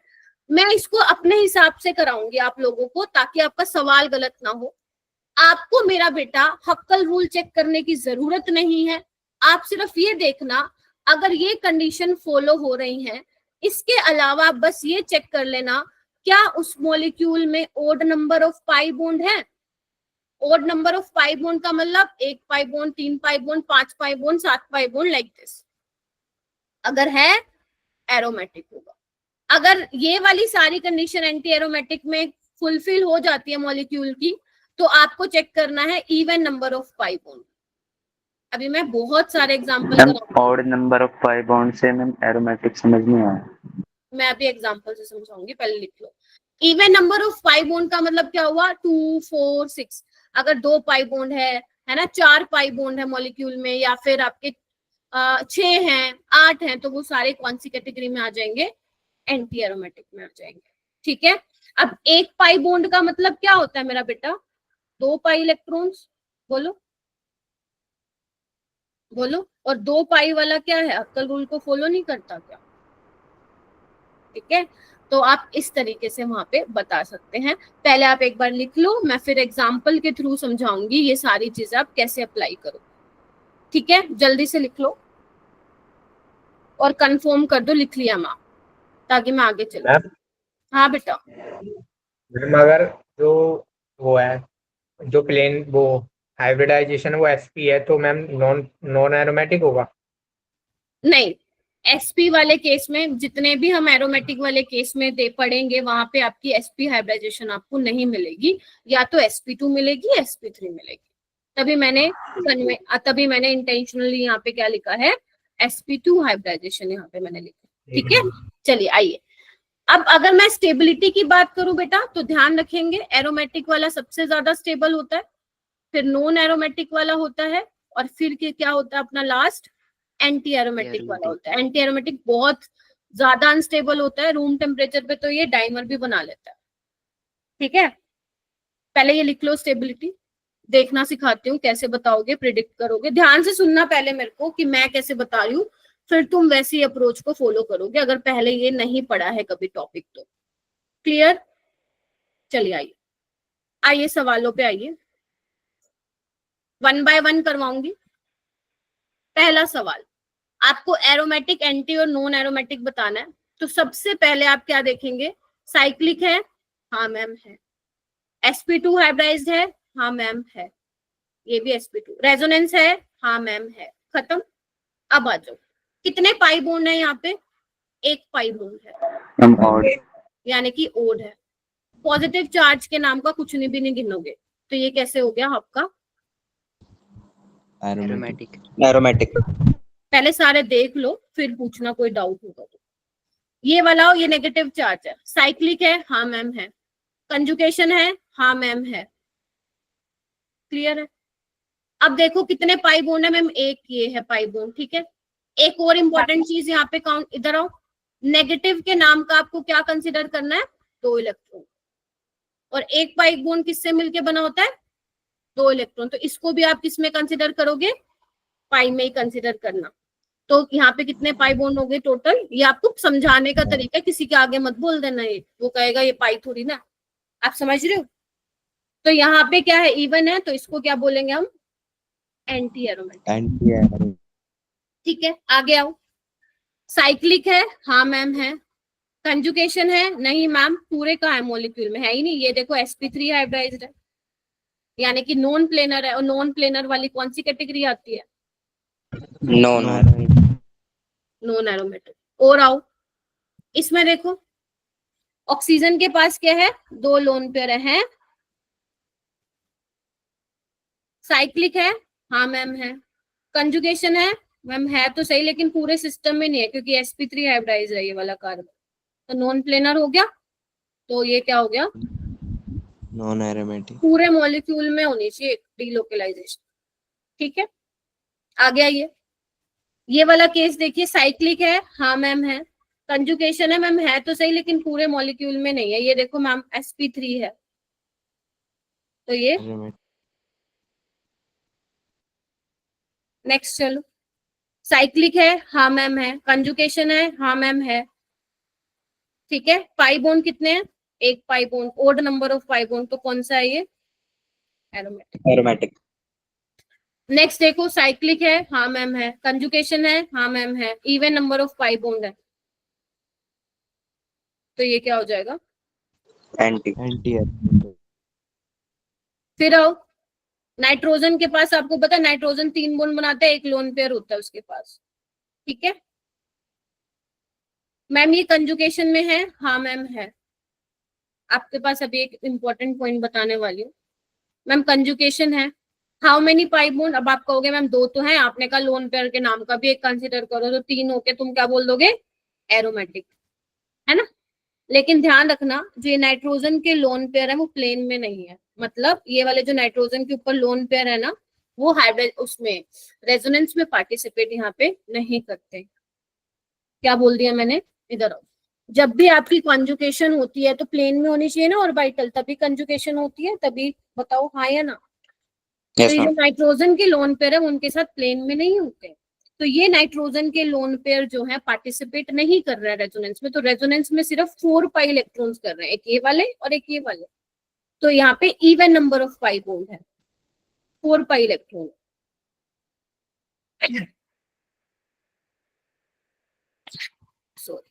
मैं इसको अपने हिसाब से कराऊंगी आप लोगों को, ताकि आपका सवाल गलत ना हो। आपको मेरा बेटा हक्कल रूल चेक करने की जरूरत नहीं है, आप सिर्फ ये देखना अगर ये कंडीशन फॉलो हो रही है। इसके अलावा बस ये चेक कर लेना, क्या उस मॉलिक्यूल में odd number of pi bond है। Odd number of pi bond का मतलब 1 pi bond, 3 pi bond, 5 pi bond, 7 pi bond, like this. अगर है एरोमेटिक होगा। अगर ये वाली सारी कंडीशन एंटी एरोमेटिक में फुलफिल हो जाती है मॉलिक्यूल की, तो आपको चेक करना है even number of pi bond. अभी मैं बहुत सारे एग्जांपल मैम कराऊंगी, odd number of pi bond से मैम एरोमेटिक समझ नहीं आया। मैं अभी एग्जांपल से समझाऊंगी, पहले लिख लो। Even number of pi bond का मतलब क्या हुआ, 2 4 6। अगर 2 पाई बॉन्ड है ना, 4 पाई बॉन्ड है मॉलिक्यूल में, या फिर आपके 6 हैं, 8 हैं, तो वो सारे कौन सी कैटेगरी में आ जाएंगे, एंटी एरोमेटिक में आ जाएंगे। ठीक है। अब 1 पाई बॉन्ड का मतलब क्या होता है मेरा बेटा, 2 पाई इलेक्ट्रॉन्स, बोलो बोलो। और 2 पाई वाला क्या है, हक्कल रूल को फॉलो नहीं करता क्या, ठीक है। तो आप इस तरीके से वहां पे बता सकते हैं। पहले आप एक बार लिख लो, मैं फिर एग्जाम्पल के थ्रू समझाऊंगी ये सारी चीजें आप कैसे अप्लाई करो, ठीक है। जल्दी से लिख लो और कंफर्म कर दो, लिख लिया माँ, ताकि मैं आगे चलूं। हाँ बेटा। मैम अगर जो वो है, जो प्लेन वो हाइब्रिडाइजेशन वो sp है, तो मैम नॉन एरोमेटिक होगा? नहीं, sp वाले केस में, जितने भी हम एरोमेटिक वाले केस में दे पढ़ेंगे, वहां पे आपकी sp हाइब्रिडाइजेशन आपको नहीं मिलेगी, या तो sp2 मिलेगी, sp3 मिलेगी। तभी मैंने इंटेंशनली यहाँ पे क्या लिखा है, sp2 हाइब्रिडाइजेशन यहाँ पे मैंने लिखा, ठीक है। चलिए आइए, अब अगर मैं स्टेबिलिटी की बात करूं बेटा, तो ध्यान रखेंगे एरोमेटिक वाला सबसे ज्यादा स्टेबल होता है, फिर नॉन एरोमेटिक वाला होता है, और फिर क्या होता है अपना लास्ट, एंटी एरोमेटिक वाला होता है। एंटी एरोमेटिक बहुत ज्यादा अनस्टेबल होता है, रूम टेम्परेचर पे तो ये डाइमर भी बना लेता है, ठीक है। पहले ये लिख लो स्टेबिलिटी, देखना सिखाती हूँ कैसे बताओगे, प्रिडिक्ट करोगे। ध्यान से सुनना पहले मेरे को कि मैं कैसे बता रही हूँ, फिर तुम वैसी अप्रोच को फॉलो करोगे, अगर पहले ये नहीं पढ़ा है कभी टॉपिक तो। क्लियर? चलिए आइए, आइए सवालों पे आइए, 1 बाय 1 करवाऊंगी। पहला सवाल, आपको एरोमेटिक, एंटी और नॉन एरोमेटिक बताना है। तो सबसे पहले आप क्या देखेंगे, साइक्लिक है, हाँ मैम है। sp2 हाइब्रिडाइज्ड है, हाँ मैम है। ये भी sp2। रेजोनेंस है, हाँ मैम है। खत्म। अब आ जाओ, कितने पाई बॉन्ड है यहाँ पे, 1 पाई बॉन्ड है, मैम ऑड। यानी कि ओड है। पॉजिटिव चार्ज के नाम का कुछ नहीं भी नहीं गिनोगे, तो ये कैसे हो गया आपका? एरोमेटिक। एरोमेटिक। पहले सारे देख लो फिर पूछना कोई डाउट होगा तो। ये वाला हो, ये नेगेटिव चार्ज है। साइक्लिक है, हाँ मैम है। कंजुगेशन है, हाँ मैम है। क्लियर है? अब देखो कितने पाई बॉन्ड है मैम, एक ये है पाई बॉन्ड, ठीक है। एक और इंपॉर्टेंट चीज यहाँ पे काउंट, इधर आओ, नेगेटिव के नाम का आपको क्या कंसिडर करना है? 2 इलेक्ट्रॉन। और एक पाई बॉन्ड किससे मिलके बना होता है? 2 इलेक्ट्रॉन। तो इसको भी आप किसमें कंसिडर करोगे? पाई में ही कंसिडर करना। तो यहाँ पे कितने पाई बॉन्ड हो गए टोटल? ये आपको समझाने का तरीका है, किसी के आगे मत बोल देना, ये वो कहेगा ये पाई थोड़ी ना। आप समझ रहे हो? तो यहाँ पे क्या है? इवन है, तो इसको क्या बोलेंगे हम? Anti aromatic. ठीक है, आगे आओ। साइक्लिक है, हाँ मैम है। कंजुगेशन है, नहीं मैम, पूरे का है, मॉलिक्यूल में है ही नहीं। ये देखो sp3 हाइब्रिडाइज्ड है, यानी कि नॉन प्लेनर है। और नॉन प्लेनर वाली कौन सी कैटेगरी आती है? Non aromatic. और आओ, इसमें देखो ऑक्सीजन के पास क्या है? 2 लोन पेयर है। साइक्लिक है, हाँ मैम है। कंजुगेशन है मैम, है तो सही लेकिन पूरे सिस्टम में नहीं है, क्योंकि sp3 हाइब्रिडाइज्ड है ये वाला कार्बन, तो नॉन प्लेनर हो गया। तो ये क्या हो गया? Non aromatic. पूरे मॉलिक्यूल में होनी चाहिए डीलोकलाइजेशन। ठीक है, आ गया ये वाला केस देखिए। साइक्लिक है, हाँ मैम है। कंजुगेशन है मैम, है तो सही लेकिन पूरे मॉलिक्यूल में नहीं है। ये देखो मैम sp3 है, तो ये नेक्स्ट। चलो, साइक्लिक है, हाँ मैम है। कंजुगेशन है, हाँ मैम है। ठीक है, पाई बॉन्ड कितने हैं? एक pi bond, odd number of pi bond, तो कौन सा है ये? एरोमेटिक। नेक्स्ट देखो, साइक्लिक है, हाँ मैम है। कंजुगेशन है, हाँ मैम है। Even number of pi bond है, तो ये क्या हो जाएगा? एंटी। फिर आओ, नाइट्रोजन के पास आपको पता है नाइट्रोजन 3 बॉन्ड बनाता है, एक लोन पेयर होता है उसके पास। ठीक है मैम, ये कंजुगेशन में है, हाँ मैम है। आपके पास अभी एक इंपॉर्टेंट पॉइंट बताने वाली हूँ मैम। कंजुगेशन है, हाउ मेनी पाई बॉन्ड? अब आप कहोगे मैम 2 तो है, आपने कहा लोन पेयर के नाम का भी एक कंसिडर करो, तो 3 होके तुम क्या बोल दोगे? एरोमेटिक, है ना। लेकिन ध्यान रखना, जो ये नाइट्रोजन के लोन पेयर है वो प्लेन में नहीं है। मतलब ये वाले जो नाइट्रोजन के ऊपर लोन पेयर है ना, वो हाइब्रिड उसमें रेजोनेंस में पार्टिसिपेट यहाँ पे नहीं करते। क्या बोल दिया मैंने? इधर आओ। जब भी आपकी कंजुगेशन होती है तो प्लेन में होनी चाहिए ना ऑर्बिटल, तभी कंजुगेशन होती है, तभी बताओ हाँ या ना। तो ये जो नाइट्रोजन के लोन पेयर है उनके साथ प्लेन में नहीं होते। तो ये नाइट्रोजन के लोन पेयर जो है पार्टिसिपेट नहीं कर रहा है रेजोनेंस में। तो रेजोनेंस में सिर्फ 4 पाई इलेक्ट्रॉन्स कर रहे हैं, एक ये वाले और एक ये वाले। तो यहाँ पे even number of pi bond है, 4 पाई इलेक्ट्रॉन। सॉरी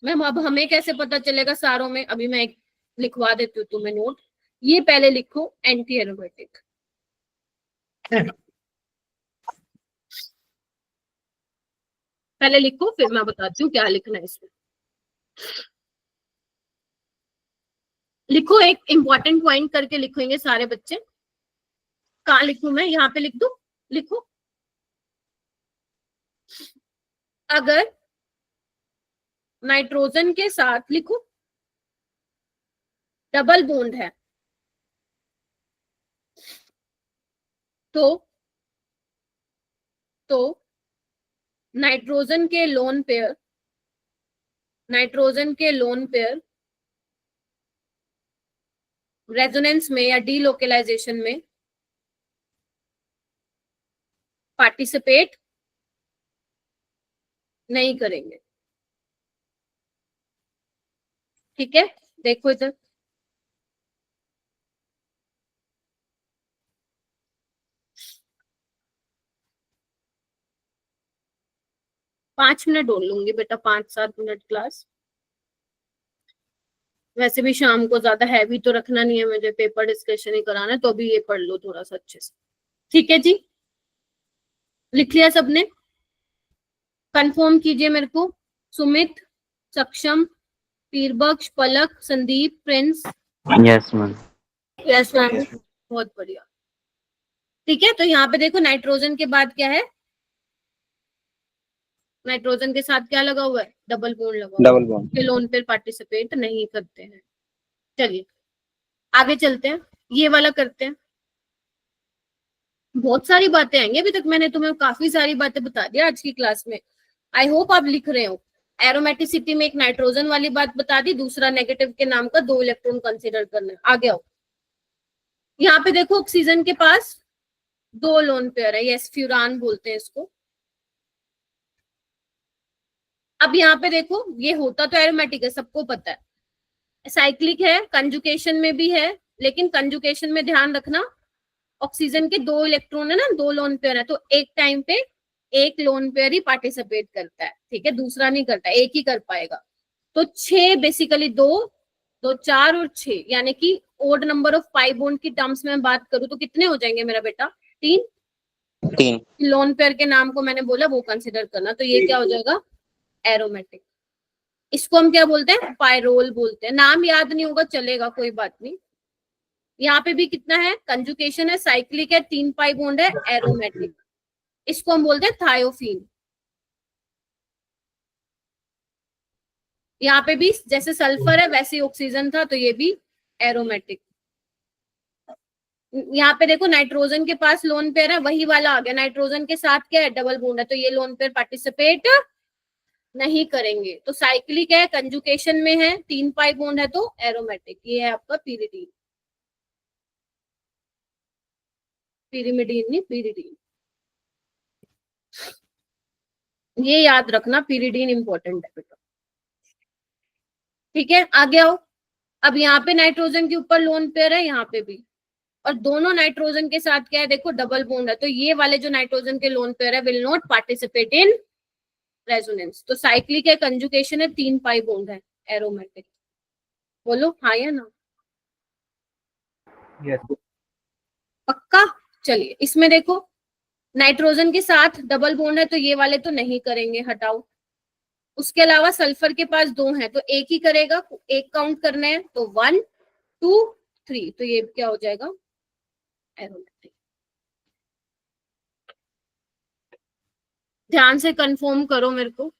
मैम, अब हमें कैसे पता चलेगा सारों में? अभी मैं एक लिखवा देती हूँ तुम्हें नोट। ये पहले लिखो एंटी एरोमेटिक। पहले लिखो, फिर मैं बताती हूँ क्या लिखना है इसमें। लिखो, एक इंपॉर्टेंट पॉइंट करके लिखेंगे सारे बच्चे। कहाँ लिखूं मैं? यहाँ पे लिख दूं? लिखो, अगर नाइट्रोजन के साथ लिखो डबल बॉन्ड है तो नाइट्रोजन के लोन पेयर रेजोनेंस में या डीलोकलाइजेशन में पार्टिसिपेट नहीं करेंगे। ठीक है, देखो इधर, पांच मिनट और लूंगी बेटा, 5-7 मिनट क्लास। वैसे भी शाम को ज्यादा हैवी तो रखना नहीं है मुझे, पेपर डिस्कशन ही कराना है, तो अभी ये पढ़ लो थोड़ा सा अच्छे से। ठीक है जी, लिख लिया सबने? कंफर्म कीजिए मेरे को। Sumit, Saksham, Pirbakhsh, Palak, Sandeep, Prince, yes ma'am. Yes ma'am, बहुत बढ़िया। ठीक है, तो यहाँ पे देखो नाइट्रोजन के बाद क्या है, नाइट्रोजन के साथ क्या लगा हुआ है, डबल बॉन्ड लगा हुआ डबल है, बॉन्ड। के लोन पेयर पार्टिसिपेट नहीं करते हैं। चलिए आगे चलते हैं, ये वाला करते हैं। बहुत सारी बातें आएंगी, अभी तक मैंने तुम्हें काफी सारी बातें बता दी आज की क्लास में। आई होप आप लिख रहे हो। एरोमेटिसिटी में एक नाइट्रोजन वाली बात बता दी, दूसरा नेगेटिव के नाम का 2 इलेक्ट्रॉन कंसीडर करना है। आगे आओ, यहाँ पे देखो ऑक्सीजन के पास 2 लोन पेयर है, यस फ्यूरान बोलते हैं इसको। अब यहाँ पे देखो ये होता तो एरोमेटिक है, सबको पता है, साइक्लिक है, कंजुकेशन में भी है, लेकिन कंजुकेशन में ध्यान रखना ऑक्सीजन के 2 इलेक्ट्रॉन है ना, 2 लोन पेयर है, तो एक टाइम पे एक लोन पेयर ही पार्टिसिपेट करता है, ठीक है, दूसरा नहीं करता, एक ही कर पाएगा। तो 6 बेसिकली 2 2 4 और 6, यानी कि odd number of pi bond की टर्म्स में बात करूं तो कितने हो जाएंगे मेरा बेटा, 3। 3। लोन पेयर के नाम को मैंने बोला वो कंसिडर करना, तो ये क्या हो जाएगा, एरोमेटिक। इसको हम क्या बोलते हैं, पायरोल बोलते हैं। नाम याद नहीं होगा चलेगा, कोई बात नहीं। यहाँ पे भी कितना है, कंजुकेशन है, साइक्लिक है, 3 पाई बॉन्ड है, एरोमेटिक। इसको हम बोलते हैं थायोफीन। यहाँ पे भी जैसे सल्फर है वैसे ही ऑक्सीजन था, तो ये भी एरोमेटिक। यहाँ पे देखो नाइट्रोजन के पास लोन पेयर है, वही वाला आ गया, नाइट्रोजन के साथ क्या है, डबल बॉन्ड है, तो ये लोन पेयर पार्टिसिपेट नहीं करेंगे। तो साइक्लिक है, कंजुकेशन में है, 3 पाई बॉन्ड है, तो एरोमेटिक। ये है आपका पीरिडीन, पिरिमिडीन नहीं पीरिडीन, ये याद रखना, पीरिडीन इंपॉर्टेंट है बेटा। ठीक है, आगे आओ। अब यहाँ पे नाइट्रोजन के ऊपर लोन पेयर है, यहाँ पे भी, और दोनों नाइट्रोजन के साथ क्या है, देखो डबल बॉन्ड है, तो ये वाले जो नाइट्रोजन के लोन पेयर है will not participate in resonance. तो साइक्लिक है, कंजुकेशन है, 3 पाई बॉन्ड है, एरोमेटिक। बोलो हाँ या ना, यस। पक्का। चलिए इसमें देखो नाइट्रोजन के साथ डबल बॉन्ड है, तो ये वाले तो नहीं करेंगे, हटाओ। उसके अलावा सल्फर के पास 2 हैं, तो एक ही करेगा, एक काउंट करना है, तो 1 2 3, तो ये क्या हो जाएगा, एरोमेटिक। ध्यान से कंफर्म करो मेरे को।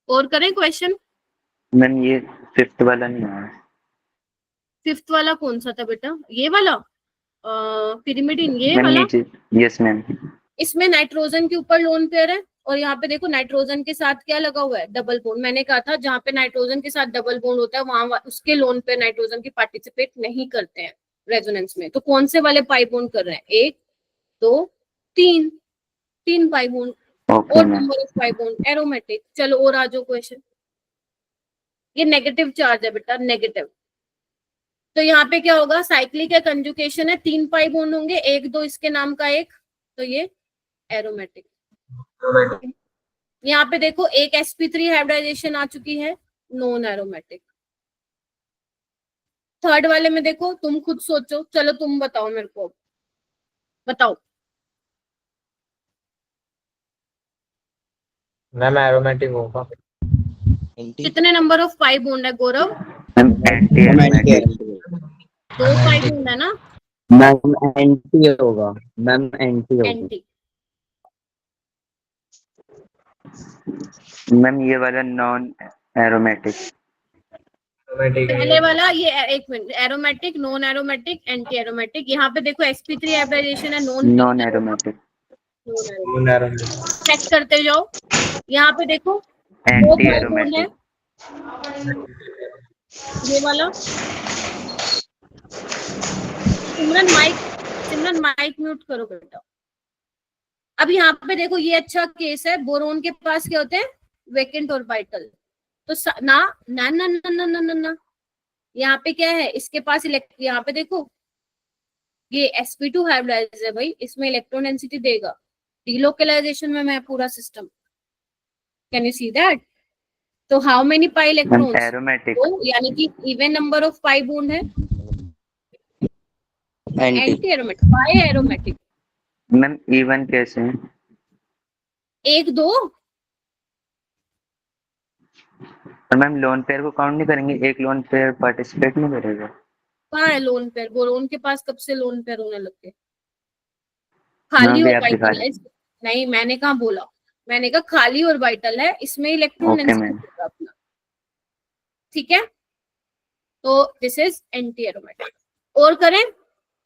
और करें क्वेश्चन। मैम ये 5th वाला नहीं आया। 5th वाला कौन सा था बेटा, ये वाला पिरिमिडिन, ये मैम वाला। नीचे, यस मैम। इसमें नाइट्रोजन के ऊपर लोन पेयर है, और यहाँ पे देखो नाइट्रोजन के साथ क्या लगा हुआ है, डबल बॉन्ड। मैंने कहा था जहाँ पे नाइट्रोजन के साथ डबल बॉन्ड होता है वहां उसके लोन पेयर नाइट्रोजन की पार्टिसिपेट नहीं करते हैं रेजोनेंस में। तो कौन से वाले पाई बॉन्ड कर रहे हैं, 1 2 3, 3 पाई बॉन्ड, ओके और ma'am. Number of pi bond, aromatic. चलो और आ जाओ क्वेश्चन। ये नेगेटिव चार्ज है बेटा, नेगेटिव। तो यहाँ पे क्या होगा, साइक्लिक है, कंजुकेशन है, 3 पाई बॉन्ड होंगे, 1 2 इसके नाम का एक, तो ये एरोमेटिक। यहाँ पे देखो एक sp3 हाइब्रिडाइजेशन आ चुकी है, नॉन एरोमेटिक। थर्ड वाले में देखो, तुम खुद सोचो, चलो तुम बताओ मेरे को, बताओ। मैम एरोमेटिक होगा। कितने नंबर ऑफ पाई बॉन्ड है Gaurav, ma'am antiaromatic. 2 pi bond है ना, मैम एंटी होगा, मैम एंटी होगा। एंटी। मैम ये वाला नॉन एरोमेटिक। पहले वाला ये एक minute, aromatic, non aromatic, anti aromatic. यहाँ पे देखो sp3 हाइब्रिडाइजेशन है, नॉन एरोमेटिक। चेक करते जाओ। यहाँ पे देखो 2 एंटी पाई बॉन्ड है, एरोमेटिक। ये वाला। सिमरन माइक म्यूट करो बेटा। अब यहाँ पे देखो ये अच्छा केस है, बोरोन के पास क्या होते हैं, वेकेंट ऑर्बिटल। तो ना ना ना ना ना ना ना, ना। यहाँ पे क्या है, इसके पास यहाँ पे देखो ये sp2 हाइब्रिडाइज है भाई, इसमें इलेक्ट्रॉन डेंसिटी देगा, डिलोकलाइजेशन में मैं पूरा system. Can you see that. तो how many pi ma'am electrons, aromatic. तो यानी कि even number of pi bond है, antiaromatic. Pi aromatic. Ma'am even कैसे है? 1 2 और मैम लोन पेयर को काउंट नहीं करेंगे, एक लोन पेयर पार्टिसिपेट नहीं करेगा? कहाँ है लोन पेयर? बोरोन के पास कब से लोन पेयर होने लग गए? मैम खाली अभी और आप दिखा वाइटल है नहीं, मैंने कहाँ बोला, मैंने कहा खाली और वाइटल है, इसमें इलेक्ट्रॉन ओके मैम। होगा अपना। ठीक है, तो दिस इज एंटी एरोमेटिक। और करें?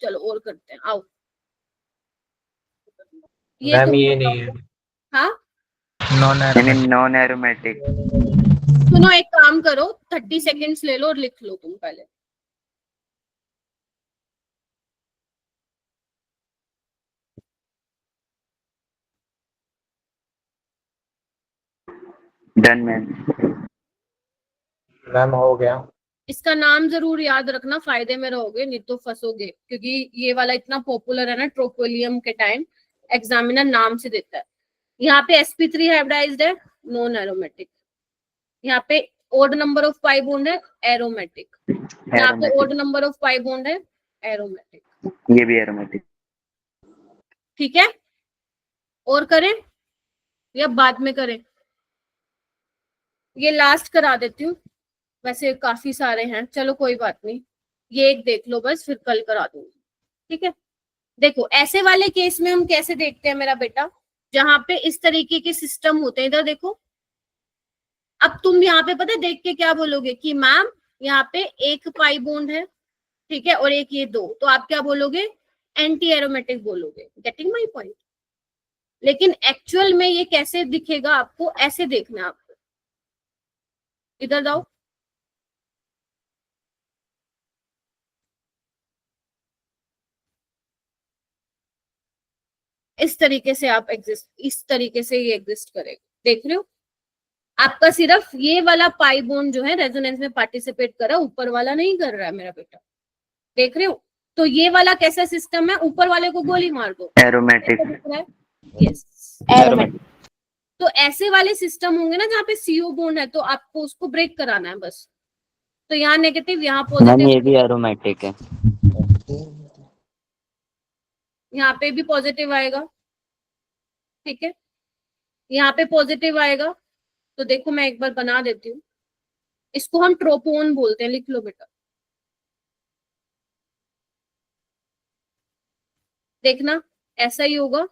चलो और करते हैं, आओ। ये मैम तुम ये बताओ। नहीं है, हाँ, नॉन एरोमेटिक। Non aromatic. सुनो, एक काम करो, 30 सेकेंड्स ले लो और लिख लो तुम पहले। Done ma'am. मैम हो गया। इसका नाम जरूर याद रखना, फायदे में रहोगे, नहीं तो फंसोगे, क्योंकि ये वाला इतना पॉपुलर है ना ट्रोपोलियम के टाइम, एग्जामिनर नाम से देता है। यहाँ पे sp3 हाइब्रिडाइज्ड है, नॉन एरोमेटिक। यहाँ पे odd number of pi bond है, एरोमेटिक। यहाँ पे odd aromatic, number of pi bond है, एरोमेटिक। ये भी एरोमेटिक। ठीक है, और करें या बाद में करें? ये लास्ट करा देती हूँ, वैसे काफी सारे हैं, चलो कोई बात नहीं, ये एक देख लो बस, फिर कल करा दूंगी। ठीक है, देखो ऐसे वाले केस में हम कैसे देखते हैं मेरा बेटा, जहां पे इस तरीके के सिस्टम होते हैं। इधर देखो, अब तुम यहाँ पे पता है देख के क्या बोलोगे कि मैम यहाँ पे एक पाई बॉन्ड है, ठीक है, और एक ये दो, तो आप क्या बोलोगे? एंटी एरोमेटिक बोलोगे। Getting my point? लेकिन एक्चुअल में ये कैसे दिखेगा आपको, ऐसे देखना है आपको। इधर जाओ, इस तरीके से आप एग्जिस्ट, इस तरीके से ये एग्जिस्ट करेगा। देख रहे हो, आपका सिर्फ ये वाला पाई बॉन्ड जो है रेजोनेंस में पार्टिसिपेट कर रहा है, ऊपर वाला नहीं कर रहा है मेरा बेटा। देख रहे हो, तो ये वाला कैसा सिस्टम है, ऊपर वाले को गोली मार दो, एरोमेटिक। ऐसा दिख रहा है? Yes, aromatic. तो ऐसे वाले सिस्टम होंगे ना जहाँ पे CO बॉन्ड है, तो आपको उसको ब्रेक कराना है बस। तो यहाँ नेगेटिव, यहाँ मैम ये पॉजिटिव, भी एरोमेटिक है। यहाँ पे भी पॉजिटिव आएगा। ठीक है, यहाँ पे पॉजिटिव आएगा। तो देखो मैं एक बार बना देती हूँ, इसको हम ट्रोपोन बोलते हैं, लिख लो बेटा। देखना ऐसा ही होगा।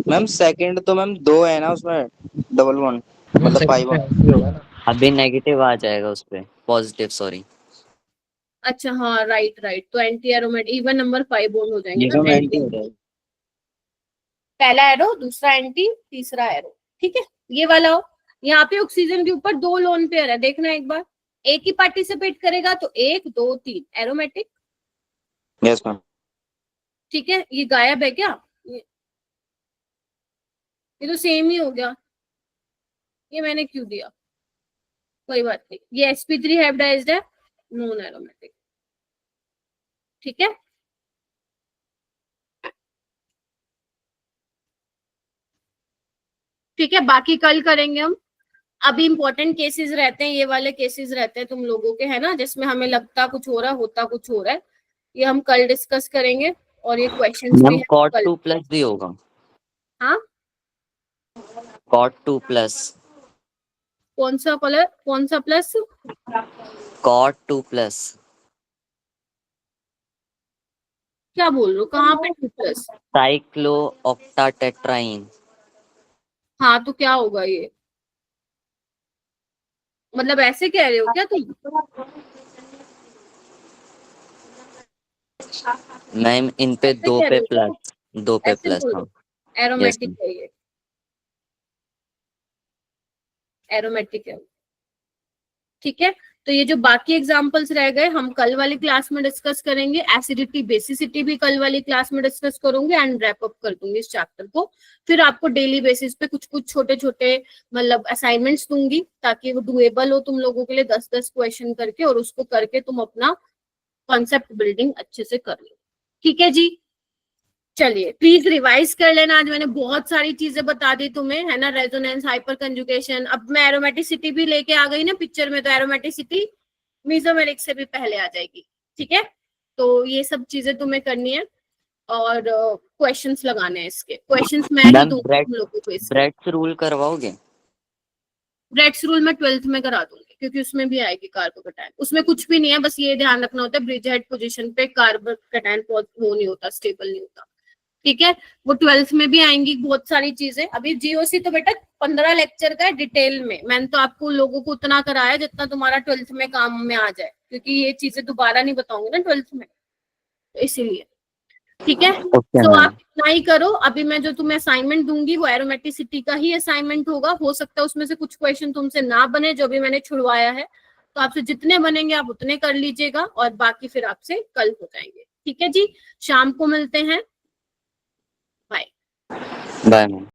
मैम सेकंड तो मैम दो है ना उसमें, डबल वन मतलब पाई वन। होगा ना। अभी नेगेटिव आ जाएगा उस पे, पॉजिटिव सॉरी। अच्छा हाँ, राइट राइट, तो anti aromatic even number 5 bond हो जाएंगे ये ना। तो एंटी हो जाएगा। पहला एरो, दूसरा एंटी, तीसरा एरो। ठीक है, ये वाला हो। यहाँ पे ऑक्सीजन के ऊपर 2 लोन पेयर है, देखना एक बार, एक ही पार्टिसिपेट करेगा तो 1 2 3 एरोमेटिक। Yes ma'am. ठीक है, ये गायब है क्या? ये तो सेम ही हो गया, ये मैंने क्यों दिया, कोई बात नहीं। ये sp3 हाइब्रिडाइज्ड है, नॉन एरोमेटिक। ठीक है, ठीक है, बाकी कल करेंगे हम। अभी इंपॉर्टेंट केसेस रहते हैं, ये वाले केसेस रहते हैं तुम लोगों के, है ना, जिसमें हमें लगता कुछ हो रहा है, होता कुछ हो रहा है, ये हम कल डिस्कस करेंगे। और ये क्वेश्चंस भी मैम है कॉट कल। 2+ भी होगा। हाँ, कॉट 2+। कौन सा कलर, कौन सा प्लस? कॉट 2+। क्या बोल रहे हो, कहाँ पे प्लस? साइक्लो ऑक्टाटेट्राइन। हाँ, तो क्या होगा ये, मतलब ऐसे कह रहे हो क्या तुम? मैम इन पे ऐसे 2 कह पे रहे हो क्या? प्लस, 2 पे ऐसे प्लस। बोल हाँ रहे हो? Aromatic ma'am. है ये, एरोमेटिक है। ठीक है, तो ये जो बाकी एग्जांपल्स रह गए हम कल वाली क्लास में डिस्कस करेंगे। एसिडिटी बेसिसिटी भी कल वाली क्लास में डिस्कस करूंगी एंड रैप अप कर दूंगी इस चैप्टर को। फिर आपको डेली बेसिस पे कुछ कुछ छोटे छोटे मतलब असाइनमेंट्स दूंगी, ताकि वो डुएबल हो तुम लोगों के लिए, 10-10 क्वेश्चन करके, और उसको करके तुम अपना कॉन्सेप्ट बिल्डिंग अच्छे से कर लो। ठीक है जी, चलिए प्लीज रिवाइज कर लेना, आज मैंने बहुत सारी चीजें बता दी तुम्हें, है ना, रेजोनेंस, हाइपर कंजुगेशन। अब मैं एरोमेटिसिटी भी लेके आ गई ना पिक्चर में, तो एरोमेटिसिटी मीजोमेरिक से भी पहले आ जाएगी। ठीक है, तो ये सब चीजें तुम्हें करनी है, और क्वेश्चंस लगाने हैं। इसके क्वेश्चंस मैं ही मैम दूंगी ब्रेड तुम लोगों को इसके। ब्रेड्स रूल करवाओगे? ब्रेड्स रूल मैं 12th में करा दूंगी क्योंकि उसमें भी आएगी कार्बोकेटायन। उसमें कुछ भी नहीं है, बस ये ध्यान रखना होता है ब्रिज हेड पोजीशन पे कार्बोकेटायन वो नहीं होता, स्टेबल नहीं होता, ठीक है। वो 12th में भी आएंगी बहुत सारी चीजें। अभी जीओसी तो बेटा 15 लेक्चर का है डिटेल में, मैंने तो आपको लोगों को उतना कराया जितना तुम्हारा 12th में काम में आ जाए, क्योंकि ये चीजें दोबारा नहीं बताऊंगी ना 12th में, तो इसीलिए, ठीक है। ओके तो मैम। आप इतना ही करो। अभी मैं जो तुम्हें असाइनमेंट दूंगी वो एरोमेटिसिटी का ही असाइनमेंट होगा, हो सकता है उसमें से कुछ क्वेश्चन तुमसे ना बने जो भी मैंने छुड़वाया है, तो आपसे जितने बनेंगे आप उतने कर लीजिएगा और बाकी फिर आपसे कल हो जाएंगे, ठीक है जी। शाम को मिलते हैं, बाय। Bye ma'am.